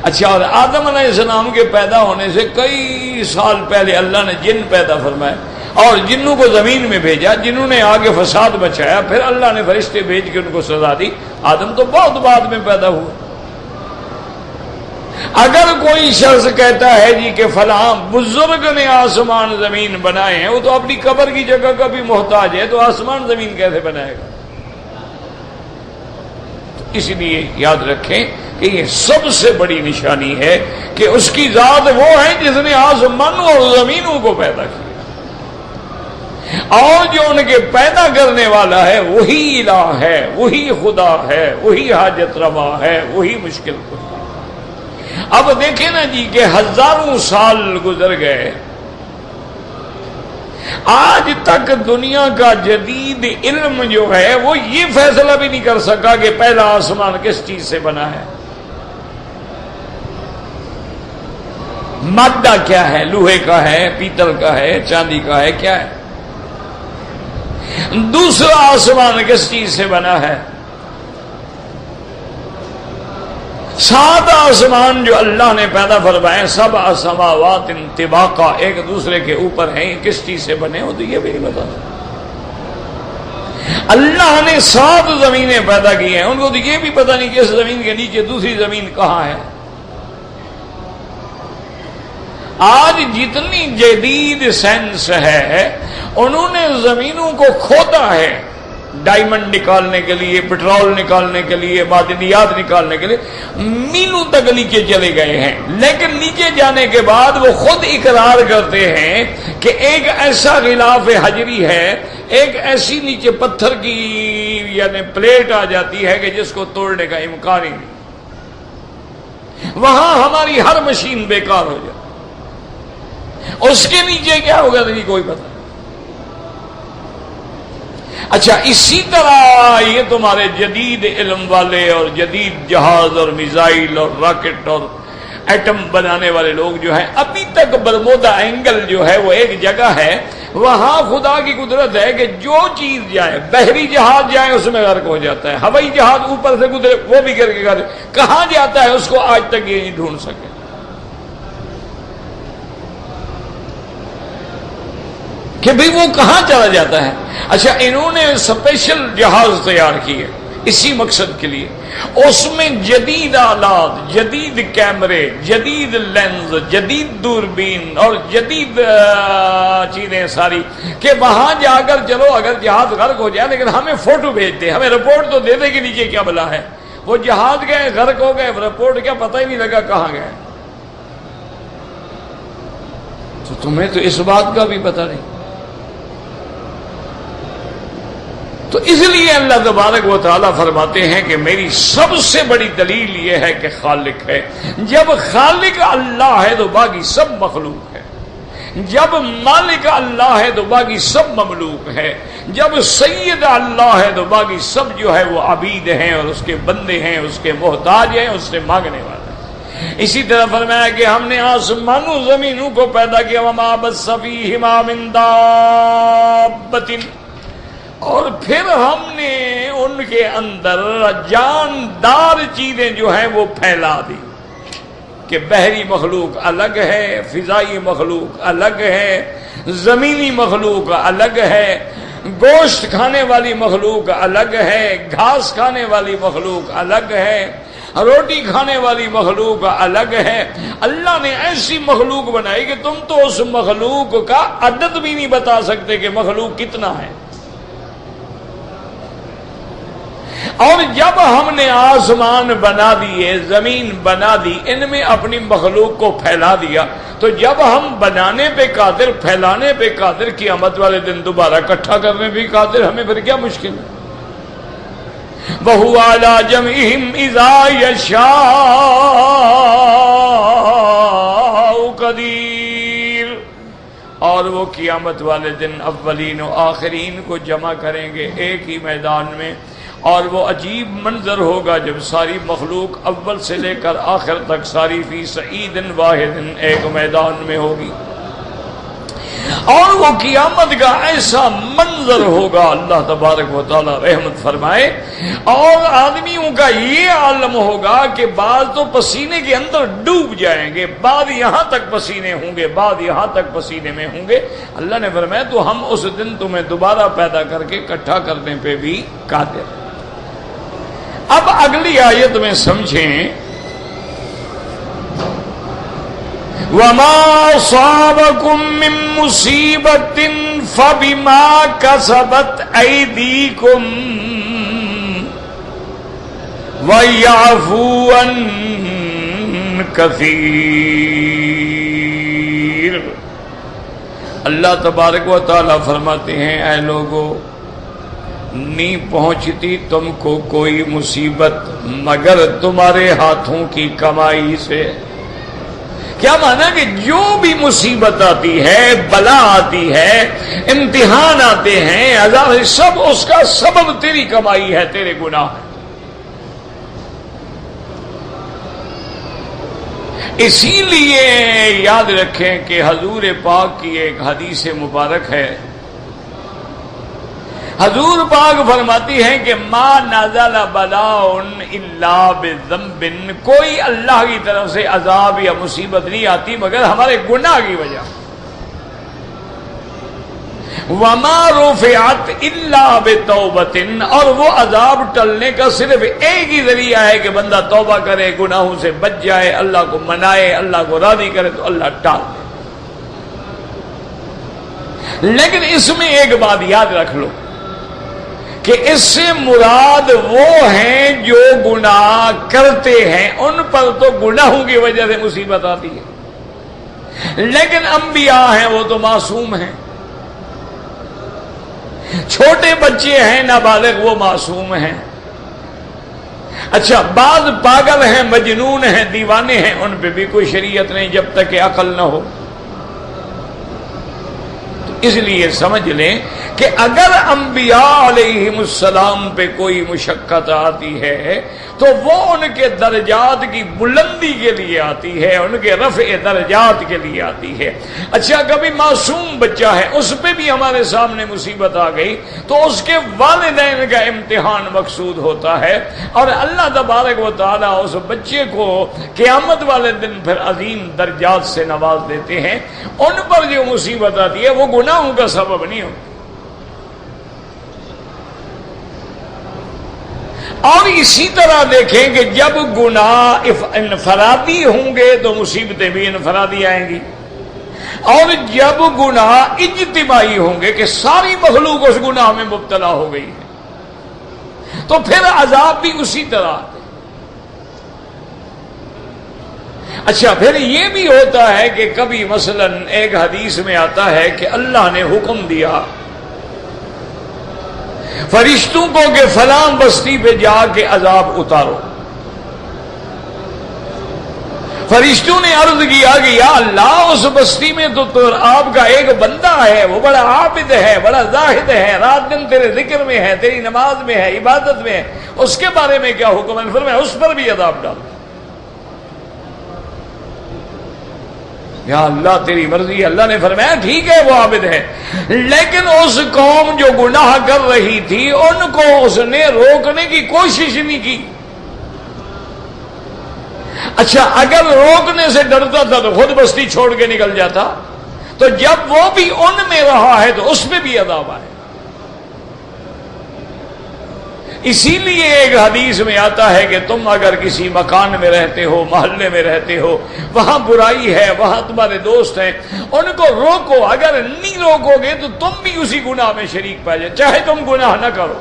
اچھا اور آدم علیہ السلام کے پیدا ہونے سے کئی سال پہلے اللہ نے جن پیدا فرمائے اور جنوں کو زمین میں بھیجا، جنہوں نے آگے فساد مچایا، پھر اللہ نے فرشتے بھیج کے ان کو سزا دی. آدم تو بہت بعد میں پیدا ہوا. اگر کوئی شخص کہتا ہے جی کہ فلاں بزرگ نے آسمان زمین بنائے ہیں، وہ تو اپنی قبر کی جگہ کا بھی محتاج ہے، تو آسمان زمین کیسے بنائے گا؟ اس لیے یاد رکھیں کہ یہ سب سے بڑی نشانی ہے کہ اس کی ذات وہ ہے جس نے آسمانوں اور زمینوں کو پیدا کیا، اور جو ان کے پیدا کرنے والا ہے وہی الہ ہے، وہی خدا ہے، وہی حاجت روا ہے، وہی مشکل کشا. اب دیکھیں نا جی کہ ہزاروں سال گزر گئے، آج تک دنیا کا جدید علم جو ہے وہ یہ فیصلہ بھی نہیں کر سکا کہ پہلا آسمان کس چیز سے بنا ہے. مادہ کیا ہے؟ لوہے کا ہے، پیتل کا ہے، چاندی کا ہے، کیا ہے؟ دوسرا آسمان کس چیز سے بنا ہے؟ 7 آسمان جو اللہ نے پیدا فرمائے، 7 سماوات طباقا، ایک دوسرے کے اوپر ہیں، یہ کس چیز سے بنے ہو؟ تو یہ بھی نہیں بتا. اللہ نے 7 زمینیں پیدا کی ہیں، ان کو تو یہ بھی پتا نہیں کہ اس زمین کے نیچے دوسری زمین کہاں ہے. آج جتنی جدید سائنس ہے انہوں نے زمینوں کو کھودا ہے، ڈائمنڈ نکالنے کے لیے، پٹرول نکالنے کے لیے، معدنیات نکالنے کے لیے میلوں تک نیچے چلے گئے ہیں. لیکن نیچے جانے کے بعد وہ خود اقرار کرتے ہیں کہ ایک ایسا غلاف حجری ہے، ایک ایسی نیچے پتھر کی یعنی پلیٹ آ جاتی ہے کہ جس کو توڑنے کا امکان ہی نہیں. وہاں ہماری ہر مشین بیکار ہو جائے. اس کے نیچے کیا ہوگا نہیں کوئی پتہ. اچھا اسی طرح یہ تمہارے جدید علم والے اور جدید جہاز اور میزائل اور راکٹ اور ایٹم بنانے والے لوگ جو ہیں، ابھی تک برمودا اینگل جو ہے وہ ایک جگہ ہے، وہاں خدا کی قدرت ہے کہ جو چیز جائے، بحری جہاز جائے اس میں غرق ہو جاتا ہے، ہوائی جہاز اوپر سے گزرے وہ بھی گر کے کہاں جاتا ہے اس کو آج تک یہ نہیں ڈھونڈ سکے. کہ بھئی وہ کہاں چلا جاتا ہے. اچھا انہوں نے اسپیشل جہاز تیار کیے اسی مقصد کے لیے، اس میں جدید آلات، جدید کیمرے، جدید لینز، جدید دوربین اور جدید چیزیں ساری، کہ وہاں جا کر چلو اگر جہاز غرق ہو جائے لیکن ہمیں فوٹو بھیجتے، ہمیں رپورٹ تو دے دے کہ نیچے کیا بلا ہے. وہ جہاز گئے غرق ہو گئے، رپورٹ کیا پتہ ہی نہیں لگا کہاں گئے. تو تمہیں تو اس بات کا بھی پتہ نہیں. تو اس لیے اللہ تبارک و تعالیٰ فرماتے ہیں کہ میری سب سے بڑی دلیل یہ ہے کہ خالق ہے. جب خالق اللہ ہے تو باقی سب مخلوق ہے. جب مالک اللہ ہے تو باقی سب مملوک ہے. جب سید اللہ ہے تو باقی سب جو ہے وہ عبید ہیں اور اس کے بندے ہیں، اس کے محتاج ہیں، اس سے مانگنے والے ہیں. اسی طرح فرمایا کہ ہم نے آسمانوں زمینوں کو پیدا کیا، وما بث فیہما من دابۃ، اور پھر ہم نے ان کے اندر جاندار چیزیں جو ہیں وہ پھیلا دی. کہ بحری مخلوق الگ ہے، فضائی مخلوق الگ ہے، زمینی مخلوق الگ ہے، گوشت کھانے والی مخلوق الگ ہے، گھاس کھانے والی مخلوق الگ ہے، روٹی کھانے والی مخلوق الگ ہے۔ اللہ نے ایسی مخلوق بنائی کہ تم تو اس مخلوق کا عدد بھی نہیں بتا سکتے کہ مخلوق کتنا ہے۔ اور جب ہم نے آسمان بنا دیے، زمین بنا دی، ان میں اپنی مخلوق کو پھیلا دیا، تو جب ہم بنانے پہ قادر، پھیلانے پہ قادر، قیامت والے دن دوبارہ اکٹھا کرنے پہ قادر، ہمیں پھر کیا مشکل ہے؟ وَهُوَ عَلَىٰ جَمْعِهِمْ إِذَا يَشَاءُ قَدِيرٌ۔ اور وہ قیامت والے دن اولین و آخرین کو جمع کریں گے ایک ہی میدان میں، اور وہ عجیب منظر ہوگا جب ساری مخلوق اول سے لے کر آخر تک ساری فی صعید واحد ایک میدان میں ہوگی، اور وہ قیامت کا ایسا منظر ہوگا، اللہ تبارک و تعالی رحمت فرمائے۔ اور آدمیوں کا یہ عالم ہوگا کہ بعض تو پسینے کے اندر ڈوب جائیں گے، بعض یہاں تک پسینے ہوں گے، بعض یہاں تک پسینے میں ہوں گے۔ اللہ نے فرمایا تو ہم اس دن تمہیں دوبارہ پیدا کر کے اکٹھا کرنے پہ بھی قادر۔ اب اگلی آیت میں سمجھیں، وَمَا أَصَابَكُم مِّن مُّصِيبَةٍ فَبِمَا كَسَبَتْ أَيْدِيكُمْ وَيَعْفُو عَن كَثِيرٍ۔ اللہ تبارک و تعالی فرماتے ہیں، اے لوگو، نہیں پہنچتی تم کو کوئی مصیبت مگر تمہارے ہاتھوں کی کمائی سے۔ کیا مانا کہ جو بھی مصیبت آتی ہے، بلا آتی ہے، امتحان آتے ہیں، عذاب، سب اس کا سبب تیری کمائی ہے، تیرے گناہ ہے۔ اسی لیے یاد رکھیں کہ حضور پاک کی ایک حدیث مبارک ہے، حضور پاک فرماتی ہیں کہ ما نزل بلاء الا بذنب، کوئی اللہ کی طرف سے عذاب یا مصیبت نہیں آتی مگر ہمارے گناہ کی وجہ۔ وما رفعت الا بتوبۃ، اور وہ عذاب ٹلنے کا صرف ایک ہی ذریعہ ہے کہ بندہ توبہ کرے، گناہوں سے بچ جائے، اللہ کو منائے، اللہ کو راضی کرے تو اللہ ٹال دے۔ لیکن اس میں ایک بات یاد رکھ لو کہ اس سے مراد وہ ہیں جو گناہ کرتے ہیں، ان پر تو گناہوں کی وجہ سے مصیبت آتی ہے، لیکن انبیاء ہیں وہ تو معصوم ہیں، چھوٹے بچے ہیں نابالغ وہ معصوم ہیں۔ اچھا، بعض پاگل ہیں، مجنون ہیں، دیوانے ہیں، ان پہ بھی کوئی شریعت نہیں جب تک کہ عقل نہ ہو۔ اس لیے سمجھ لیں کہ اگر انبیاء علیہم السلام پہ کوئی مشقت آتی ہے تو وہ ان کے درجات کی بلندی کے لیے آتی ہے، ان کے رفع درجات کے لیے آتی ہے۔ اچھا، کبھی معصوم بچہ ہے، اس پہ بھی ہمارے سامنے مصیبت آ گئی تو اس کے والدین کا امتحان مقصود ہوتا ہے، اور اللہ تبارک و تعالیٰ اس بچے کو قیامت والے دن پھر عظیم درجات سے نواز دیتے ہیں۔ ان پر جو مصیبت آتی ہے وہ گناہوں کا سبب نہیں ہوتی۔ اور اسی طرح دیکھیں کہ جب گناہ انفرادی ہوں گے تو مصیبتیں بھی انفرادی آئیں گی، اور جب گناہ اجتماعی ہوں گے کہ ساری مخلوق اس گناہ میں مبتلا ہو گئی ہے تو پھر عذاب بھی اسی طرح آتے۔ اچھا، پھر یہ بھی ہوتا ہے کہ کبھی مثلا ایک حدیث میں آتا ہے کہ اللہ نے حکم دیا فرشتوں کو کہ فلاں بستی پہ جا کے عذاب اتارو۔ فرشتوں نے عرض کیا کہ یا اللہ، اس بستی میں تو آپ کا ایک بندہ ہے، وہ بڑا عابد ہے، بڑا زاہد ہے، رات دن تیرے ذکر میں ہے، تیری نماز میں ہے، عبادت میں ہے، اس کے بارے میں کیا حکم ہے؟ فرمایا اس پر بھی عذاب ڈال۔ یا اللہ تیری مرضی۔ اللہ نے فرمایا ٹھیک ہے وہ عابد ہے، لیکن اس قوم جو گناہ کر رہی تھی ان کو اس نے روکنے کی کوشش نہیں کی۔ اچھا اگر روکنے سے ڈرتا تھا تو خود بستی چھوڑ کے نکل جاتا، تو جب وہ بھی ان میں رہا ہے تو اس میں بھی عذاب آئے۔ اسی لیے ایک حدیث میں آتا ہے کہ تم اگر کسی مکان میں رہتے ہو، محلے میں رہتے ہو، وہاں برائی ہے، وہاں تمہارے دوست ہیں، ان کو روکو، اگر نہیں روکو گے تو تم بھی اسی گناہ میں شریک پا جائے، چاہے تم گناہ نہ کرو۔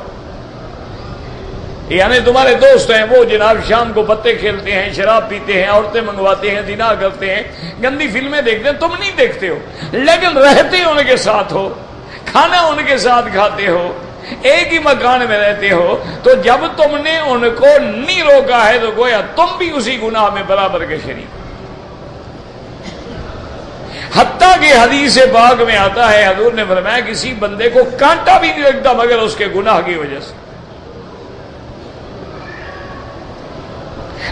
یعنی تمہارے دوست ہیں، وہ جناب شام کو پتے کھیلتے ہیں، شراب پیتے ہیں، عورتیں منگواتے ہیں، زنا کرتے ہیں، گندی فلمیں دیکھتے ہیں، تم نہیں دیکھتے ہو، لیکن رہتے ان کے ساتھ ہو، کھانا ان کے ساتھ کھاتے ہو، ایک ہی مکان میں رہتے ہو، تو جب تم نے ان کو نہیں روکا ہے تو گویا تم بھی اسی گناہ میں برابر کے شریک۔ حتیٰ کہ حدیث پاک میں آتا ہے، حضور نے فرمایا کسی بندے کو کانٹا بھی نہیں لگتا مگر اس کے گناہ کی وجہ سے۔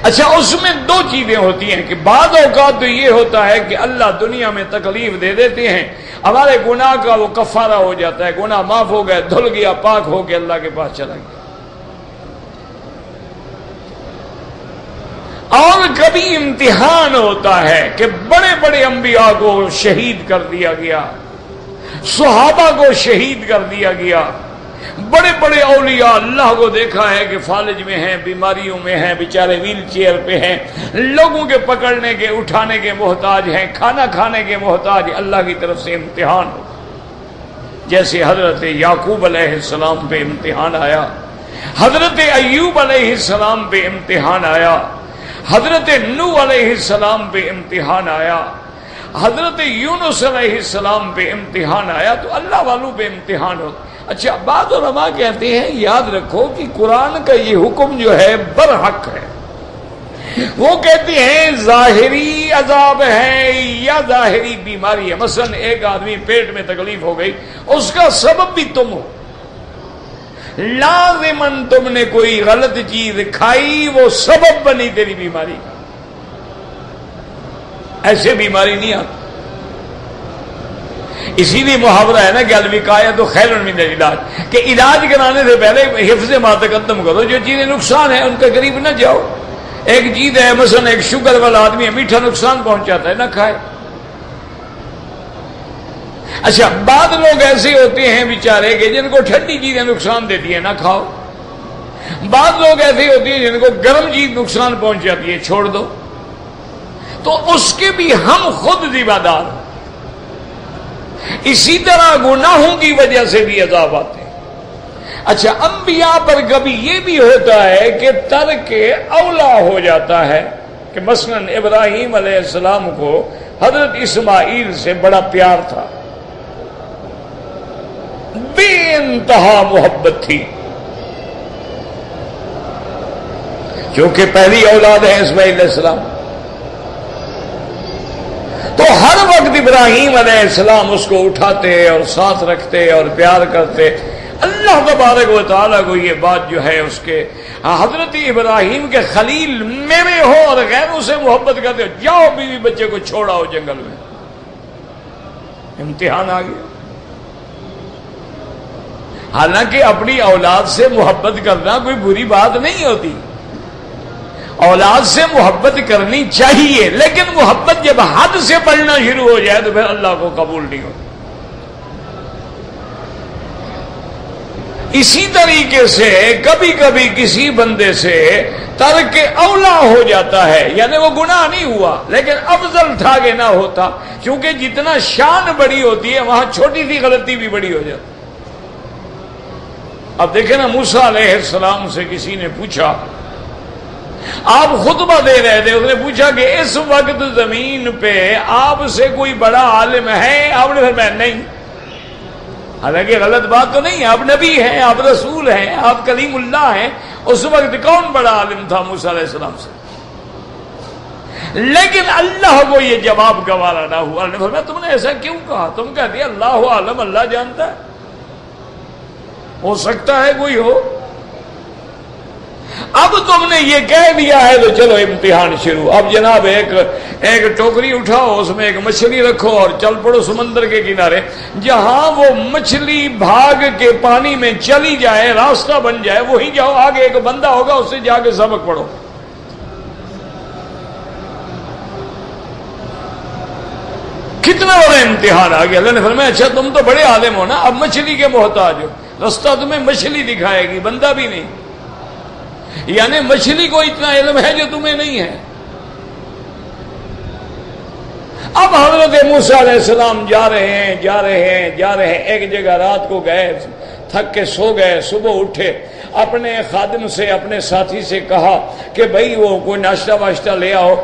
اچھا اس میں دو چیزیں ہوتی ہیں کہ بعض اوقات تو یہ ہوتا ہے کہ اللہ دنیا میں تکلیف دے دیتے ہیں، ہمارے گناہ کا وہ کفارہ ہو جاتا ہے، گناہ معاف ہو گئے، دھل گیا، پاک ہو کے اللہ کے پاس چلا گیا۔ اور کبھی امتحان ہوتا ہے کہ بڑے بڑے انبیاء کو شہید کر دیا گیا، صحابہ کو شہید کر دیا گیا، بڑے بڑے اولیاء اللہ کو دیکھا ہے کہ فالج میں ہیں، بیماریوں میں ہیں، بیچارے ویل چیئر پہ ہیں، لوگوں کے پکڑنے کے اٹھانے کے محتاج ہیں، کھانا کھانے کے محتاج، اللہ کی طرف سے امتحان ہو۔ جیسے حضرت یعقوب علیہ السلام پہ امتحان آیا، حضرت ایوب علیہ السلام پہ امتحان آیا، حضرت نوح علیہ السلام پہ امتحان آیا، حضرت یونس علیہ السلام پہ امتحان آیا، تو اللہ والوں پہ امتحان ہو۔ اچھا بعض علماء کہتے ہیں یاد رکھو کہ قرآن کا یہ حکم جو ہے برحق ہے۔ وہ کہتے ہیں ظاہری عذاب ہے یا ظاہری بیماری ہے، مثلا ایک آدمی پیٹ میں تکلیف ہو گئی، اس کا سبب بھی تم ہو، لازماً تم نے کوئی غلط چیز کھائی، وہ سبب بنی تیری بیماری کا، ایسے بیماری نہیں آتی۔ اسی لیے محاورہ ہے نا کہ الوقایۃ خیر من العلاج، کہ علاج کرانے سے پہلے حفظ ما تقدم کرو، جو چیزیں نقصان ہے ان کے قریب نہ جاؤ۔ ایک چیز ہے مثلا ایک شوگر والا آدمی ہے، میٹھا نقصان پہنچاتا ہے، نہ کھائے۔ اچھا بعض لوگ ایسے ہوتے ہیں بیچارے کہ جن کو ٹھنڈی چیزیں نقصان دیتی ہیں، نہ کھاؤ۔ بعض لوگ ایسے ہوتے ہیں جن کو گرم چیز نقصان پہنچ جاتی ہے، چھوڑ دو۔ تو اس کے بھی ہم خود ذمہ دار۔ اسی طرح گناہوں کی وجہ سے بھی عذاب آتے ہیں۔ اچھا انبیاء پر کبھی یہ بھی ہوتا ہے کہ ترک اولا ہو جاتا ہے، کہ مثلا ابراہیم علیہ السلام کو حضرت اسماعیل سے بڑا پیار تھا، بے انتہا محبت تھی، کیونکہ پہلی اولاد ہے اسماعیل علیہ السلام، تو ہر وقت ابراہیم علیہ السلام اس کو اٹھاتے اور ساتھ رکھتے اور پیار کرتے۔ اللہ تبارک و تعالیٰ کو یہ بات جو ہے اس کے حضرت ابراہیم کے خلیل میرے ہو اور غیروں سے محبت کرتے ہو، جاؤ بیوی بچے کو چھوڑاؤ جنگل میں۔ امتحان آ گیا۔ حالانکہ اپنی اولاد سے محبت کرنا کوئی بری بات نہیں ہوتی، اولاد سے محبت کرنی چاہیے، لیکن محبت جب حد سے بڑھنا شروع ہو جائے تو پھر اللہ کو قبول نہیں ہوتا۔ اسی طریقے سے کبھی کبھی کسی بندے سے ترک اولا ہو جاتا ہے، یعنی وہ گناہ نہیں ہوا لیکن افضل تھا کہ نہ ہوتا، کیونکہ جتنا شان بڑی ہوتی ہے وہاں چھوٹی سی غلطی بھی بڑی ہو جاتی۔ اب دیکھیں نا، موسیٰ علیہ السلام سے کسی نے پوچھا، آپ خطبہ دے رہے تھے، اس نے پوچھا کہ اس وقت زمین پہ آپ سے کوئی بڑا عالم ہے؟ آپ نے فرمایا نہیں۔ حالانکہ غلط بات تو نہیں ہے، آپ نبی ہیں، آپ رسول ہیں، آپ کلیم اللہ ہیں، اس وقت کون بڑا عالم تھا موسیٰ علیہ السلام سے؟ لیکن اللہ کو یہ جواب گوارا نہ ہوا۔ نے فرمایا تم نے ایسا کیوں کہا؟ تم کہتے ہیں اللہ عالم، اللہ جانتا ہے، ہو سکتا ہے کوئی ہو۔ اب تم نے یہ کہہ دیا ہے تو چلو امتحان شروع۔ اب جناب ایک ٹوکری اٹھاؤ، اس میں ایک مچھلی رکھو اور چل پڑو سمندر کے کنارے، جہاں وہ مچھلی بھاگ کے پانی میں چلی جائے، راستہ بن جائے، وہیں جاؤ، آگے ایک بندہ ہوگا، اس سے جا کے سبق پڑھو۔ کتنا بڑا امتحان آ گیا. اللہ نے فرمایا اچھا تم تو بڑے عالم ہو نا, اب مچھلی کے محتاج ہو, رستہ تمہیں مچھلی دکھائے گی, بندہ بھی نہیں. یعنی مچھلی کو اتنا علم ہے جو تمہیں نہیں ہے. اب حضرت موسیٰ علیہ السلام جا رہے ہیں. ایک جگہ رات کو گئے, تھک کے سو گئے, صبح اٹھے, اپنے خادم سے, اپنے ساتھی سے کہا کہ بھائی وہ کوئی ناشتہ واشتہ لے آؤ.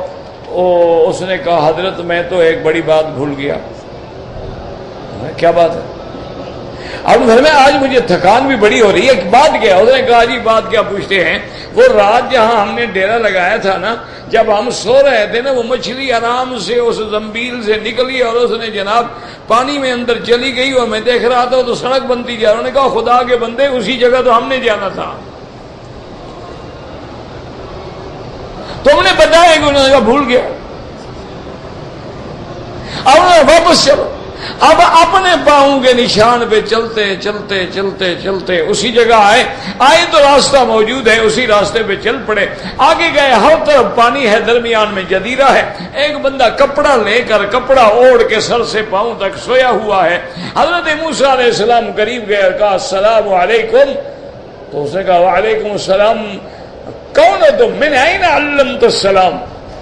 اس نے کہا حضرت میں تو ایک بڑی بات بھول گیا. کیا بات ہے؟ اب گھر میں آج مجھے تھکان بھی بڑی ہو رہی ہے, بات کیا؟ اس نے کہا جی بات کیا پوچھتے ہیں. وہ رات جہاں ہم نے ڈیرا لگایا تھا نا, جب ہم سو رہے تھے نا, وہ مچھلی آرام سے اس زنبیل سے نکلی اور اس نے جناب پانی میں اندر چلی گئی, اور میں دیکھ رہا تھا تو سڑک بنتی جا. انہوں نے کہا خدا کے بندے اسی جگہ تو ہم نے جانا تھا, تم نے بتایا کہ انہوں نے کہا بھول گیا. اب واپس چلو. اب اپنے پاؤں کے نشان پہ چلتے چلتے چلتے چلتے اسی جگہ آئے تو راستہ موجود ہے, اسی راستے پہ چل پڑے. آگے گئے, ہر طرف پانی ہے, درمیان میں جزیرہ ہے. ایک بندہ کپڑا لے کر, کپڑا اوڑھ کے سر سے پاؤں تک سویا ہوا ہے. حضرت موسیٰ علیہ السلام قریب گئے, کہا السلام علیکم. تو اس نے کہا وعلیکم السلام. کون ہو تم؟ میں نے آئی نا علمت السلام.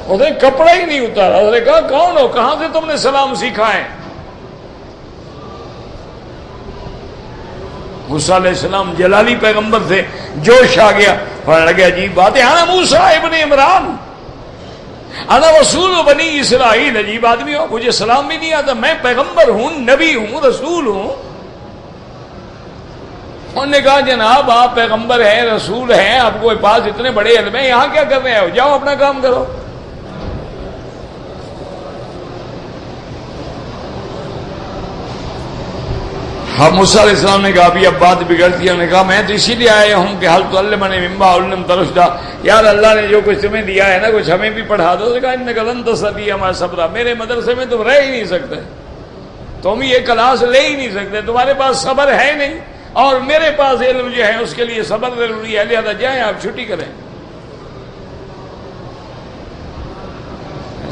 اس نے کپڑا ہی نہیں اتارا. اس نے کہا کون ہو, کہاں سے تم نے سلام سیکھا ہے؟ موسیٰ علیہ السلام جلالی پیغمبر تھے, جوش آ گیا, پڑھنے لگے عجیب بات ہے, انا موسیٰ ابن عمران انا رسول بنی اسرائیل. عجیب آدمی ہو, مجھے سلام بھی نہیں آتا, میں پیغمبر ہوں, نبی ہوں, رسول ہوں. انہوں نے کہا جناب آپ پیغمبر ہیں, رسول ہیں, آپ کو پاس اتنے بڑے علم ہیں, یہاں کیا کر رہے ہو, جاؤ اپنا کام کرو. اب موسیٰ علیہ السلام نے کہا ابھی اب بات بگڑتی ہے. انہوں نے کہا میں تو اسی لیے آیا ہوں کہ حل تو علمنی مما علمت رشدا. یار اللہ نے جو کچھ تمہیں دیا ہے نا, کچھ ہمیں بھی پڑھا دو. کہا انک لن تستطیع معی صبرا, میرے مدرسے میں تم رہ ہی نہیں سکتے, تم یہ کلاس لے ہی نہیں سکتے, تمہارے پاس صبر ہے نہیں, اور میرے پاس علم جو ہے اس کے لیے صبر ضروری ہے, لہذا جائیں آپ چھٹی کریں.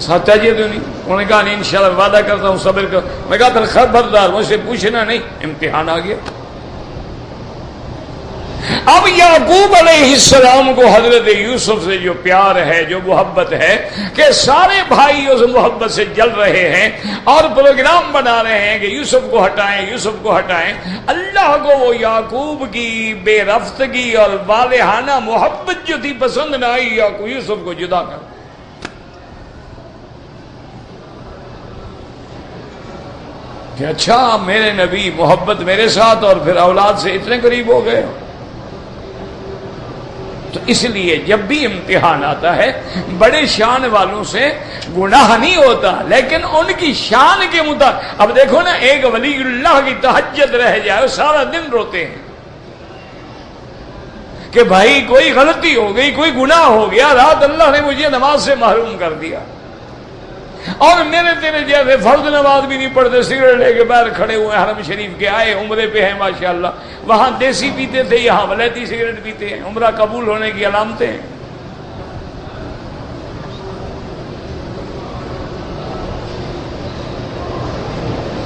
ساتھ چاہیے تو نہیں. انہوں نے کہا نہیں انشاءاللہ وعدہ کرتا ہوں صبر کر. میں کہا پھر خبردار مجھ سے پوچھنا نہیں, امتحان آ گیا. اب یعقوب علیہ السلام کو حضرت یوسف سے جو پیار ہے, جو محبت ہے, کہ سارے بھائی اس محبت سے جل رہے ہیں اور پروگرام بنا رہے ہیں کہ یوسف کو ہٹائیں, یوسف کو ہٹائیں. اللہ کو وہ یعقوب کی بے رفتگی اور والہانہ محبت جو تھی پسند نہ آئی, یعقوب یوسف کو جدا کر. کہ اچھا میرے نبی محبت میرے ساتھ اور پھر اولاد سے اتنے قریب ہو گئے. تو اس لیے جب بھی امتحان آتا ہے, بڑے شان والوں سے گناہ نہیں ہوتا, لیکن ان کی شان کے مطابق. اب دیکھو نا, ایک ولی اللہ کی تہجد رہ جائے, سارا دن روتے ہیں کہ بھائی کوئی غلطی ہو گئی, کوئی گناہ ہو گیا, رات اللہ نے مجھے نماز سے محروم کر دیا, اور میرے تیرے جیسے فرض نماز بھی نہیں پڑھتے, سگریٹ لے کے باہر کھڑے ہوئے, حرم شریف کے آئے, عمرے پہ ہیں ماشاءاللہ, وہاں دیسی پیتے تھے, یہاں ولیتی سگریٹ پیتے ہیں. عمرہ قبول ہونے کی علامتیں ہیں.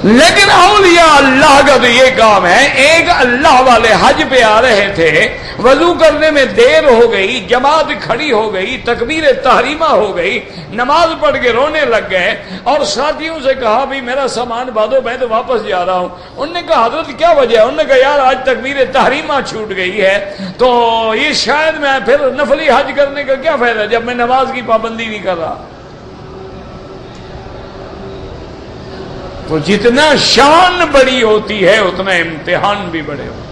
لیکن اولیاء اللہ کا تو یہ کام ہے. ایک اللہ والے حج پہ آ رہے تھے, وضو کرنے میں دیر ہو گئی, جماعت کھڑی ہو گئی, تکبیر تحریمہ ہو گئی, نماز پڑھ کے رونے لگ گئے, اور ساتھیوں سے کہا بھی میرا سامان بادو, میں تو واپس جا رہا ہوں. انہوں نے کہا حضرت کیا وجہ ہے؟ انہوں نے کہا یار آج تکبیر تحریمہ چھوٹ گئی ہے, تو یہ شاید میں پھر نفلی حج کرنے کا کیا فائدہ جب میں نماز کی پابندی نہیں کر رہا. تو جتنا شان بڑی ہوتی ہے اتنا امتحان بھی بڑے ہوتے ہیں.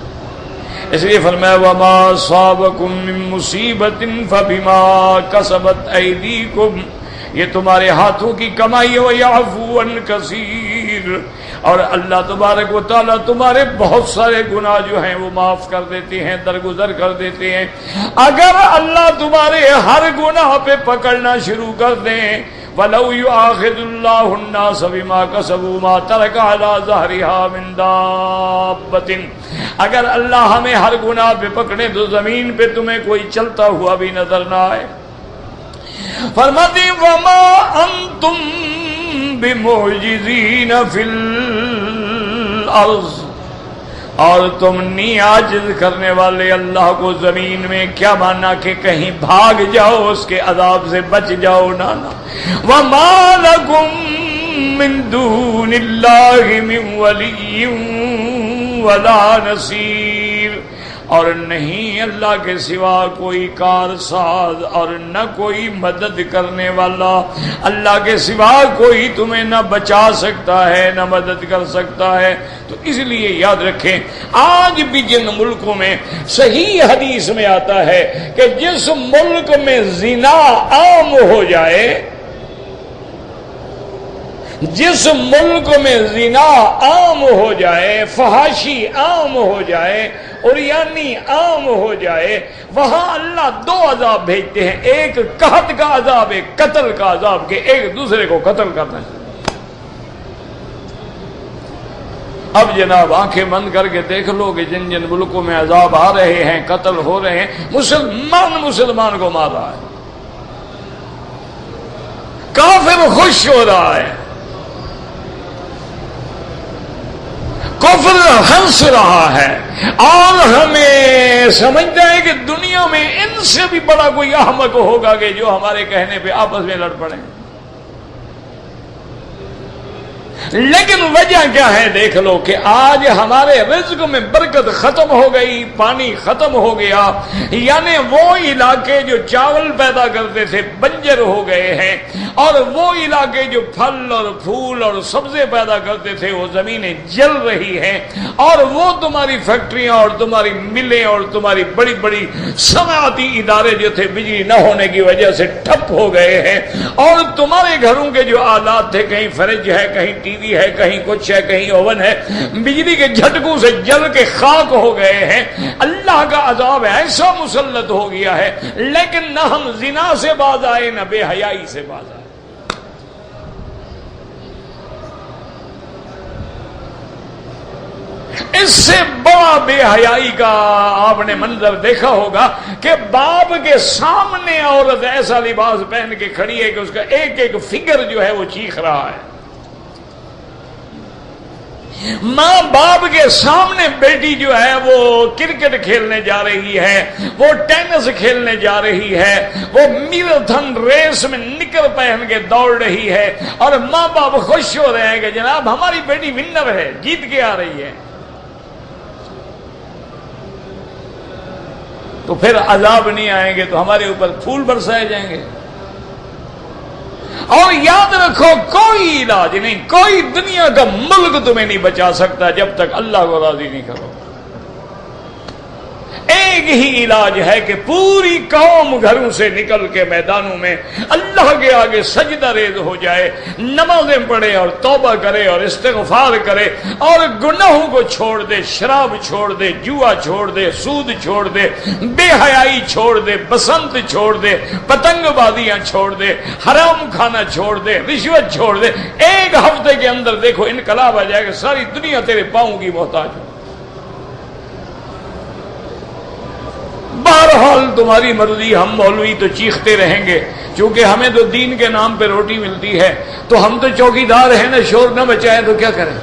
اس لیے فرمایا وما صابکم من مصیبت فبما کسبت ایدیکم, یہ تمہارے ہاتھوں کی کمائی ہے, ویعفو عن کثیر, اور اللہ تبارک و تعالیٰ تمہارے بہت سارے گناہ جو ہیں وہ معاف کر دیتے ہیں, درگزر کر دیتے ہیں. اگر اللہ تمہارے ہر گناہ پہ پکڑنا شروع کر دیں, وَلَوْ يُؤَاخِذُ اللَّهُ النَّاسَ بِمَا كَسَبُوا مَا تَرَكَ عَلَى ظَهْرِهَا مِن دَابَّةٍ, اگر اللہ ہمیں ہر گناہ پہ پکڑے تو زمین پہ تمہیں کوئی چلتا ہوا بھی نظر نہ آئے. فرماتے وَمَا أَنْتُمْ بمعجزین فی الارض، اور تم نہیں عاجز کرنے والے اللہ کو زمین میں. کیا مانا کہ کہیں بھاگ جاؤ، اس کے عذاب سے بچ جاؤ، نہ. وما لکم من دون اللہ من ولی ولا نصیر، اور نہیں اللہ کے سوا کوئی کارساز اور نہ کوئی مدد کرنے والا. اللہ کے سوا کوئی تمہیں نہ بچا سکتا ہے نہ مدد کر سکتا ہے. تو اس لیے یاد رکھیں، آج بھی جن ملکوں میں صحیح حدیث میں آتا ہے کہ جس ملک میں زنا عام ہو جائے، جس ملک میں زنا عام ہو جائے، فحاشی عام ہو جائے، اوریانی عام ہو جائے، وہاں اللہ دو عذاب بھیجتے ہیں، ایک قحط کا عذاب، ایک قتل کا عذاب، کہ ایک دوسرے کو قتل کرنا چاہیے. اب جناب آنکھیں بند کر کے دیکھ لو کہ جن جن ملکوں میں عذاب آ رہے ہیں، قتل ہو رہے ہیں، مسلمان کو مار رہا ہے، کافر خوش ہو رہا ہے، کفر ہنس رہا ہے، اور ہمیں سمجھتا ہے کہ دنیا میں ان سے بھی بڑا کوئی احمق ہوگا کہ جو ہمارے کہنے پہ آپس میں لڑ پڑیں. لیکن وجہ کیا ہے دیکھ لو کہ آج ہمارے رزق میں برکت ختم ہو گئی، پانی ختم ہو گیا، یعنی وہ علاقے جو چاول پیدا کرتے تھے بنجر ہو گئے ہیں، اور وہ علاقے جو پھل اور پھول اور سبزے پیدا کرتے تھے وہ زمینیں جل رہی ہیں، اور وہ تمہاری فیکٹریاں اور تمہاری ملیں اور تمہاری بڑی بڑی صنعتی ادارے جو تھے بجلی نہ ہونے کی وجہ سے ٹھپ ہو گئے ہیں، اور تمہارے گھروں کے جو آلات تھے، کہیں فریج ہے، کہیں ٹی وی ہے، کہیں کچھ ہے، کہیں اوون ہے، بجلی کے جھٹکوں سے جل کے خاک ہو گئے ہیں. اللہ کا عذاب ایسا مسلط ہو گیا ہے، لیکن نہ ہم زنا سے باز آئے نہ بے حیائی سے باز آئے. اس سے بڑا بے حیائی کا آپ نے منظر دیکھا ہوگا کہ باپ کے سامنے عورت ایسا لباس پہن کے کھڑی ہے کہ اس کا ایک ایک فگر جو ہے وہ چیخ رہا ہے. ماں باپ کے سامنے بیٹی جو ہے وہ کرکٹ کھیلنے جا رہی ہے، وہ ٹینس کھیلنے جا رہی ہے، وہ میراتھن ریس میں نکر پہن کے دوڑ رہی ہے، اور ماں باپ خوش ہو رہے ہیں کہ جناب ہماری بیٹی ونر ہے، جیت کے آ رہی ہے. تو پھر عذاب نہیں آئیں گے تو ہمارے اوپر پھول برسائے جائیں گے. اور یاد رکھو کوئی علاج نہیں، کوئی دنیا کا ملک تمہیں نہیں بچا سکتا جب تک اللہ کو راضی نہیں کرو. ایک ہی علاج ہے کہ پوری قوم گھروں سے نکل کے میدانوں میں اللہ کے آگے سجدہ ریز ہو جائے، نمازیں پڑھے اور توبہ کرے اور استغفار کرے، اور گناہوں کو چھوڑ دے، شراب چھوڑ دے، جوا چھوڑ دے، سود چھوڑ دے، بے حیائی چھوڑ دے، بسنت چھوڑ دے، پتنگ بازیاں چھوڑ دے، حرام کھانا چھوڑ دے، رشوت چھوڑ دے. ایک ہفتے کے اندر دیکھو انقلاب آ جائے گا، ساری دنیا تیرے پاؤں کی محتاج ہو. بہرحال تمہاری مرضی، ہم مولوی تو چیختے رہیں گے، چونکہ ہمیں تو دین کے نام پہ روٹی ملتی ہے، تو ہم تو چوکیدار ہیں نا، شور نہ مچائیں تو کیا کریں؟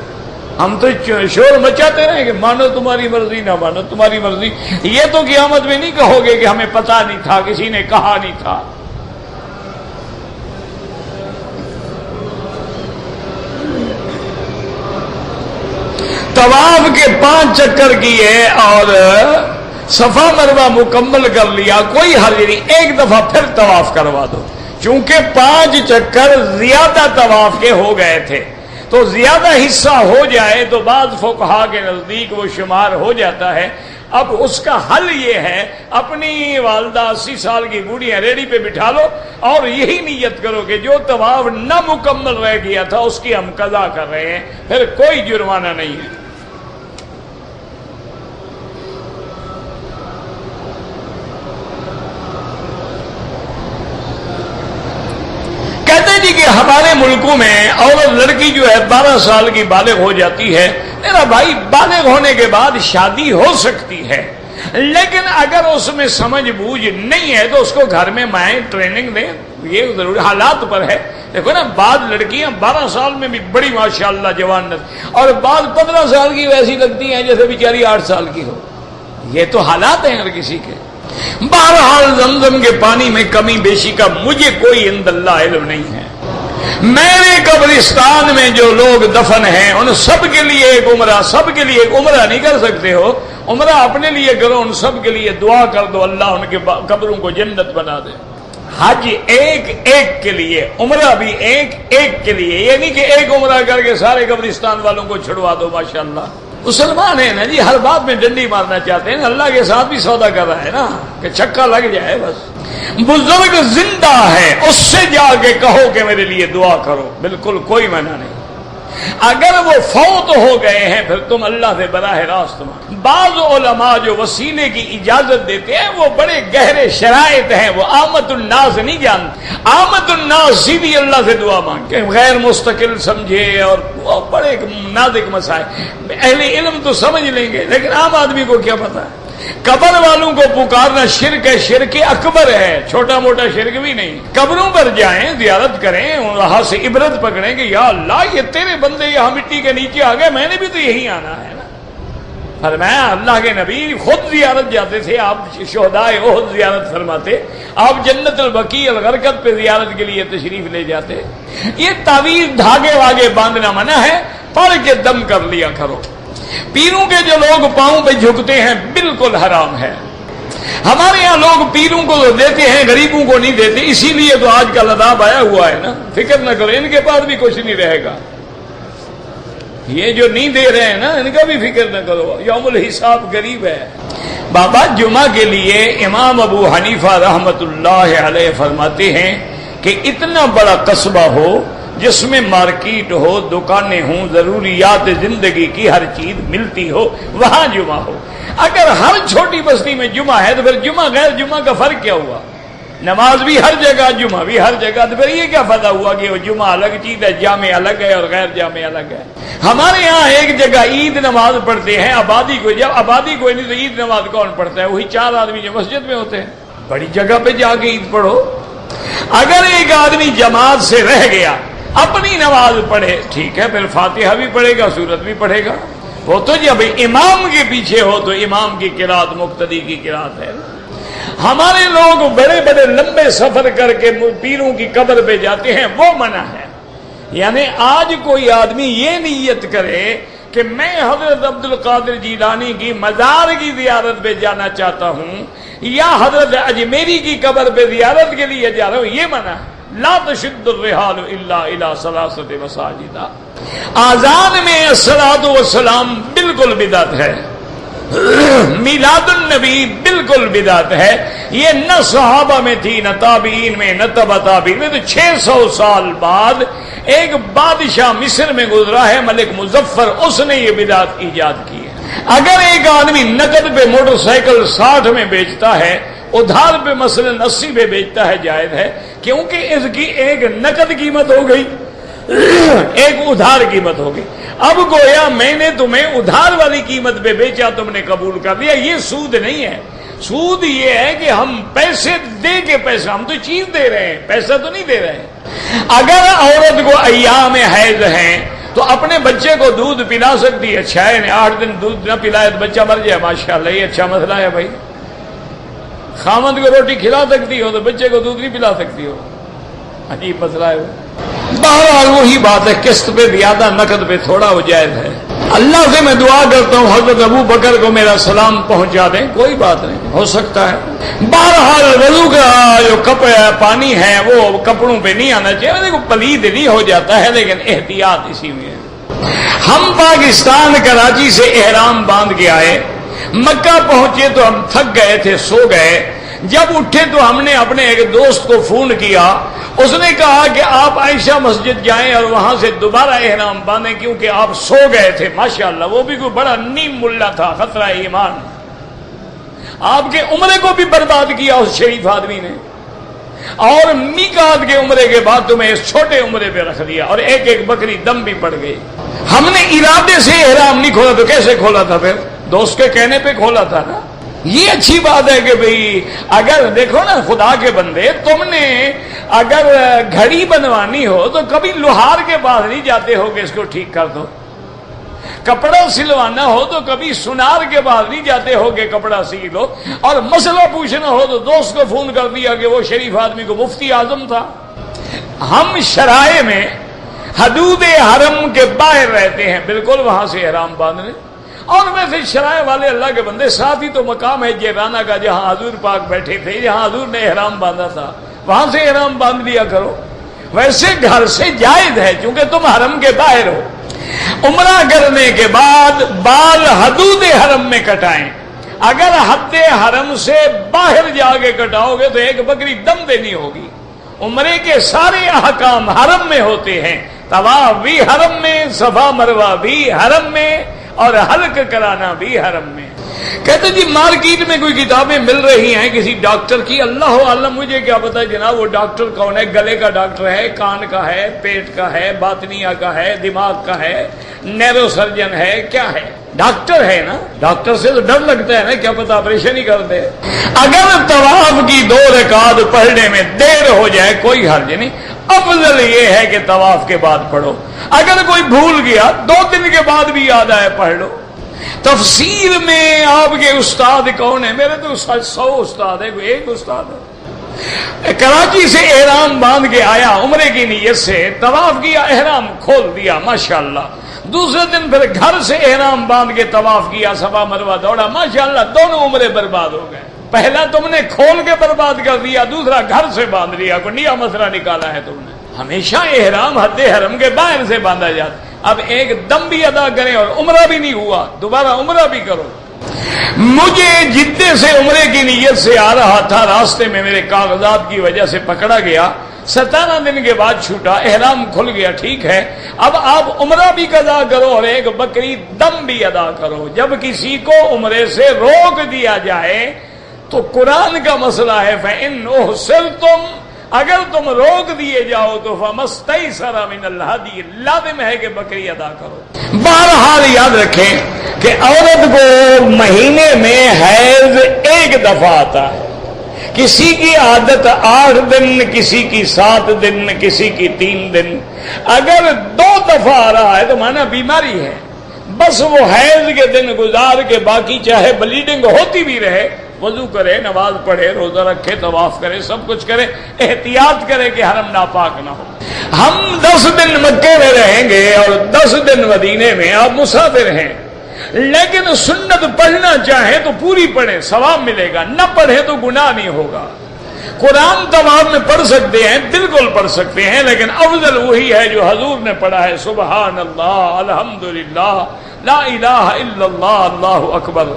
ہم تو شور مچاتے رہیں گے، مانو تمہاری مرضی نہ مانو تمہاری مرضی. یہ تو قیامت میں نہیں کہو گے کہ ہمیں پتہ نہیں تھا، کسی نے کہا نہیں تھا. طواف کے 5 چکر کیے اور صفا مروہ مکمل کر لیا، کوئی حرج نہیں، ایک دفعہ پھر طواف کروا دو. چونکہ 5 چکر زیادہ طواف کے ہو گئے تھے، تو زیادہ حصہ ہو جائے تو بعض فقہا کے نزدیک وہ شمار ہو جاتا ہے. اب اس کا حل یہ ہے، اپنی والدہ 80 سال کی بوڑھیاں ریڑی پہ بٹھا لو اور یہی نیت کرو کہ جو طواف نہ مکمل رہ گیا تھا اس کی ہم قضا کر رہے ہیں، پھر کوئی جرمانہ نہیں ہے. کہ ہمارے ملکوں میں عورت لڑکی جو ہے 12 سال کی بالغ ہو جاتی ہے. میرا بھائی بالغ ہونے کے بعد شادی ہو سکتی ہے، لیکن اگر اس میں سمجھ بوجھ نہیں ہے تو اس کو گھر میں مائیں ٹریننگ دیں، یہ ضروری حالات پر ہے. دیکھو نا، بعض لڑکیاں 12 سال میں بھی بڑی ماشاءاللہ جوان اور بعض 15 سال کی ویسی لگتی ہیں جیسے بیچاری 8 سال کی ہو. یہ تو حالات ہیں ہر کسی کے. بہرحال زمزم کے پانی میں کمی بیشی کا مجھے کوئی عند اللہ علم نہیں ہے. میرے قبرستان میں جو لوگ دفن ہیں ان سب کے لیے ایک عمرہ، سب کے لیے ایک عمرہ نہیں کر سکتے ہو، عمرہ اپنے لیے کرو، ان سب کے لیے دعا کر دو اللہ ان کے قبروں کو جنت بنا دے. حج ایک ایک کے لیے، عمرہ بھی ایک ایک کے لیے. یہ نہیں کہ ایک عمرہ کر کے سارے قبرستان والوں کو چھڑوا دو. ماشاءاللہ مسلمان ہیں نا جی، ہر بات میں ڈنڈی مارنا چاہتے ہیں. اللہ کے ساتھ بھی سودا کر رہا ہے نا کہ چھکا لگ جائے بس. بزرگ زندہ ہے، اس سے جا کے کہو کہ میرے لیے دعا کرو، بالکل کوئی منع نہیں. اگر وہ فوت ہو گئے ہیں پھر تم اللہ سے براہ راست. بعض علماء جو وسیلے کی اجازت دیتے ہیں وہ بڑے گہرے شرائط ہیں، وہ عامت الناس نہیں جانتے. عامت الناس سیدھی اللہ سے دعا مانگے، غیر مستقل سمجھے اور بڑے نازک مسائل اہل علم تو سمجھ لیں گے، لیکن عام آدمی کو کیا پتا ہے. قبر والوں کو پکارنا شرک ہے، شرک اکبر ہے، چھوٹا موٹا شرک بھی نہیں. قبروں پر جائیں، زیارت کریں، وہاں سے عبرت پکڑیں کہ یا اللہ یہ تیرے بندے یہاں مٹی کے نیچے آ گئے، میں نے بھی تو یہی آنا ہے نا. فرمایا اللہ کے نبی خود زیارت جاتے تھے، آپ شہدائے احد زیارت فرماتے، آپ جنت البقیع الغرقد پہ زیارت کے لیے تشریف لے جاتے. یہ تعویذ دھاگے واگے باندھنا منع ہے، پڑھ کے دم کر لیا کرو. پیروں کے جو لوگ پاؤں پہ جھکتے ہیں بالکل حرام ہے. ہمارے یہاں لوگ پیروں کو دیتے ہیں، غریبوں کو نہیں دیتے، اسی لیے تو آج کل عذاب آیا ہوا ہے نا. فکر نہ کرو، ان کے پاس بھی کچھ نہیں رہے گا. یہ جو نہیں دے رہے ہیں نا ان کا بھی فکر نہ کرو، یوم الحساب قریب ہے. بابا جمعہ کے لیے امام ابو حنیفہ رحمت اللہ علیہ فرماتے ہیں کہ اتنا بڑا قصبہ ہو جس میں مارکیٹ ہو، دکانیں ہوں، ضروریات زندگی کی ہر چیز ملتی ہو، وہاں جمعہ ہو. اگر ہر چھوٹی بستی میں جمعہ ہے تو پھر جمعہ غیر جمعہ کا فرق کیا ہوا؟ نماز بھی ہر جگہ، جمعہ بھی ہر جگہ، تو پھر یہ کیا فائدہ ہوا کہ وہ جمعہ الگ چیز ہے، جامع الگ ہے اور غیر جامع الگ ہے. ہمارے یہاں ایک جگہ عید نماز پڑھتے ہیں، آبادی کو، جب آبادی کوئی نہیں تو عید نماز کون پڑھتا ہے؟ وہی 4 آدمی جو مسجد میں ہوتے ہیں. بڑی جگہ پہ جا کے عید پڑھو. اگر ایک آدمی جماعت سے رہ گیا، اپنی نماز پڑھے، ٹھیک ہے، پھر فاتحہ بھی پڑھے گا، سورت بھی پڑھے گا. وہ تو جب امام کے پیچھے ہو تو امام کی قرات مقتدی کی قرات ہے. ہمارے لوگ بڑے بڑے لمبے سفر کر کے پیروں کی قبر پہ جاتے ہیں، وہ منع ہے. یعنی آج کوئی آدمی یہ نیت کرے کہ میں حضرت عبد القادر جیلانی کی مزار کی زیارت پہ جانا چاہتا ہوں یا حضرت اجمیری کی قبر پہ زیارت کے لیے جا رہا ہوں، یہ منع ہے. لا تشد الرحال الا الى ثلاثه مساجد. آذان میں الصلاۃ والسلام بالکل بدعت ہے. میلاد النبی بالکل بدعت ہے. یہ نہ صحابہ میں تھی، نہ تابعین میں، نہ تبع تابعین میں. تو 600 سال بعد ایک بادشاہ مصر میں گزرا ہے ملک مظفر، اس نے یہ بدعت ایجاد کی ہے. اگر ایک آدمی نقد پہ موٹر سائیکل 60 میں بیچتا ہے، ادھار پہ مثلا 80 پہ بیچتا ہے، جائز ہے، کیونکہ اس کی ایک نقد قیمت ہو گئی، ایک ادھار قیمت ہو گئی. اب گویا میں نے تمہیں ادھار والی قیمت پہ بیچا، تم نے قبول کر لیا. یہ سود نہیں ہے. سود یہ ہے کہ ہم پیسے دے کے پیسہ، ہم تو چیز دے رہے ہیں، پیسہ تو نہیں دے رہے ہیں. اگر عورت کو ایام حیض ہیں تو اپنے بچے کو دودھ پلا سکتی ہے. 6-8 دن دودھ نہ پلائے تو بچہ مر جائے، ماشاءاللہ یہ اچھا مسئلہ ہے بھائی. خامد کو روٹی کھلا سکتی ہو تو بچے کو دودھ نہیں پلا سکتی ہو، عجیب مسئلہ ہے. بہرحال وہی بات ہے، قسط پہ زیادہ نقد پہ تھوڑا ہو جائز ہے. اللہ سے میں دعا کرتا ہوں حضرت ابو بکر کو میرا سلام پہنچا دیں، کوئی بات نہیں، ہو سکتا ہے. بہرحال وضو کا جو پانی ہے وہ کپڑوں پہ نہیں آنا چاہیے. دیکھو پلید نہیں ہو جاتا ہے لیکن احتیاط اسی میں ہے. ہم پاکستان کراچی سے احرام باندھ کے آئے، مکہ پہنچے تو ہم تھک گئے تھے، سو گئے. جب اٹھے تو ہم نے اپنے ایک دوست کو فون کیا، اس نے کہا کہ آپ عائشہ مسجد جائیں اور وہاں سے دوبارہ احرام باندھیں کیونکہ آپ سو گئے تھے. ماشاءاللہ وہ بھی کوئی بڑا نیم ملا تھا، خطرہ ایمان. آپ کے عمرے کو بھی برباد کیا اس شریف آدمی نے، اور میقات کے عمرے کے بعد تمہیں اس چھوٹے عمرے پہ رکھ دیا اور ایک ایک بکری دم بھی پڑ گئی. ہم نے ارادے سے احرام نہیں کھولا تو کیسے کھولا تھا؟ پھر دوست کے کہنے پہ کھولا تھا نا. یہ اچھی بات ہے کہ بھئی اگر دیکھو نا خدا کے بندے، تم نے اگر گھڑی بنوانی ہو تو کبھی لوہار کے پاس نہیں جاتے ہو کہ اس کو ٹھیک کر دو، کپڑا سلوانا ہو تو کبھی سنار کے پاس نہیں جاتے ہو کہ کپڑا سی لو، اور مسئلہ پوچھنا ہو تو دوست کو فون کر دیا کہ وہ شریف آدمی کو مفتی اعظم تھا۔ ہم شرائع میں حدود حرم کے باہر رہتے ہیں، بالکل وہاں سے احرام باندھنے، اور ویسے شرائع والے اللہ کے بندے ساتھ ہی تو مقام ہے جیرانہ کا جہاں حضور پاک بیٹھے تھے، جہاں حضور نے احرام باندھا تھا، وہاں سے احرام باندھ لیا کرو۔ ویسے گھر سے جائز ہے چونکہ تم حرم کے باہر ہو۔ عمرہ کرنے کے بعد بال حدود حرم میں کٹائیں، اگر حد حرم سے باہر جا کے کٹاؤ گے تو ایک بکری دم دینی ہوگی۔ عمرے کے سارے احکام حرم میں ہوتے ہیں، طواف بھی حرم میں، صفا مروہ بھی حرم میں، اور حلق کرانا بھی حرم میں۔ کہتے جی مارکیٹ میں کوئی کتابیں مل رہی ہیں کسی ڈاکٹر کی، اللہ عالم مجھے کیا پتا جناب وہ ڈاکٹر کون ہے، گلے کا ڈاکٹر ہے، کان کا ہے، پیٹ کا ہے، باطنیہ کا ہے، دماغ کا ہے، نیرو سرجن ہے، کیا ہے؟ ڈاکٹر ہے نا، ڈاکٹر سے تو ڈر لگتا ہے نا، کیا پتا آپریشن ہی کر دے۔ اگر طواف کی 2 رکعت پڑھنے میں دیر ہو جائے کوئی حرج نہیں، افضل یہ ہے کہ طواف کے بعد پڑھو، اگر کوئی بھول گیا 2 دن کے بعد بھی یاد آئے پڑھ لو۔ تفسیر میں آپ کے استاد کون ہیں؟ میرے تو 100 استاد ہے، کوئی ایک استاد ہے۔ کراچی سے احرام باندھ کے آیا عمرے کی نیت سے، طواف کیا، احرام کھول دیا ماشاءاللہ، دوسرے دن پھر گھر سے احرام باندھ کے طواف کیا، صفا مروہ دوڑا، ماشاءاللہ دونوں عمرے برباد ہو گئے۔ پہلا تم نے کھول کے برباد کر دیا، دوسرا گھر سے باندھ لیا، کوئی نیا مسئلہ نکالا ہے تم نے۔ ہمیشہ احرام حد حرم کے باہر سے باندھا جاتا، اب ایک دم بھی ادا کریں اور عمرہ بھی نہیں ہوا، دوبارہ عمرہ بھی کرو۔ مجھے جدے سے عمرے کی نیت سے آ رہا تھا، راستے میں میرے کاغذات کی وجہ سے پکڑا گیا، 17 دن کے بعد چھوٹا، احرام کھل گیا، ٹھیک ہے، اب آپ عمرہ بھی قضا کرو اور ایک بکری دم بھی ادا کرو۔ جب کسی کو عمرے سے روک دیا جائے تو قرآن کا مسئلہ ہے فَإِنْ أُحْصِرْتُمْ، اگر تم روک دیے جاؤ تو فَمَسْتَيْسَرَ مِنَ الْهَدْيِ، لازم ہے کہ بکری ادا کرو۔ بہرحال یاد رکھیں کہ عورت کو مہینے میں حیض 1 دفعہ آتا ہے، کسی کی عادت 8 دن، کسی کی 7 دن، کسی کی 3 دن، اگر 2 دفعہ آ رہا ہے تو مانا بیماری ہے، بس وہ حیض کے دن گزار کے باقی چاہے بلیڈنگ ہوتی بھی رہے، وضو کرے، نماز پڑھے، روزہ رکھے، طواف کرے، سب کچھ کرے، احتیاط کرے کہ حرم ناپاک نہ ہو۔ ہم 10 دن مکے میں رہیں گے اور 10 دن مدینے میں، آپ مسافر ہیں، لیکن سنت پڑھنا چاہیں تو پوری پڑھیں، ثواب ملے گا، نہ پڑھیں تو گناہ نہیں ہوگا۔ قرآن طواف میں پڑھ سکتے ہیں، بالکل پڑھ سکتے ہیں، لیکن افضل وہی ہے جو حضور نے پڑھا ہے، سبحان اللہ، الحمدللہ، لا الہ الا اللہ، اللہ اکبر۔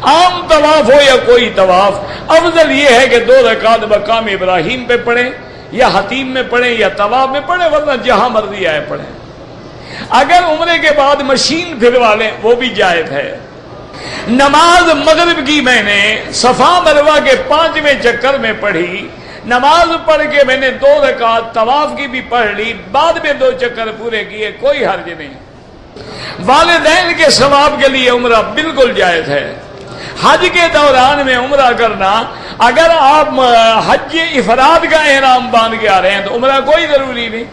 عام طواف ہو یا کوئی طواف، افضل یہ ہے کہ 2 رکعت مقام ابراہیم پہ پڑھیں، یا حتیم میں پڑھیں یا طواف میں پڑھیں، ورنہ جہاں مرضی آئے پڑھیں۔ اگر عمرے کے بعد مشین پھروا لیں وہ بھی جائز ہے۔ نماز مغرب کی میں نے صفا مروہ کے 5ویں چکر میں پڑھی، نماز پڑھ کے میں نے 2 رکعت طواف کی بھی پڑھ لی، بعد میں 2 چکر پورے کیے، کوئی حرج نہیں۔ والدین کے ثواب کے لیے عمرہ بالکل جائز ہے۔ حج کے دوران میں عمرہ کرنا، اگر آپ حج افراد کا احرام باندھ کے آ رہے ہیں تو عمرہ کوئی ضروری نہیں۔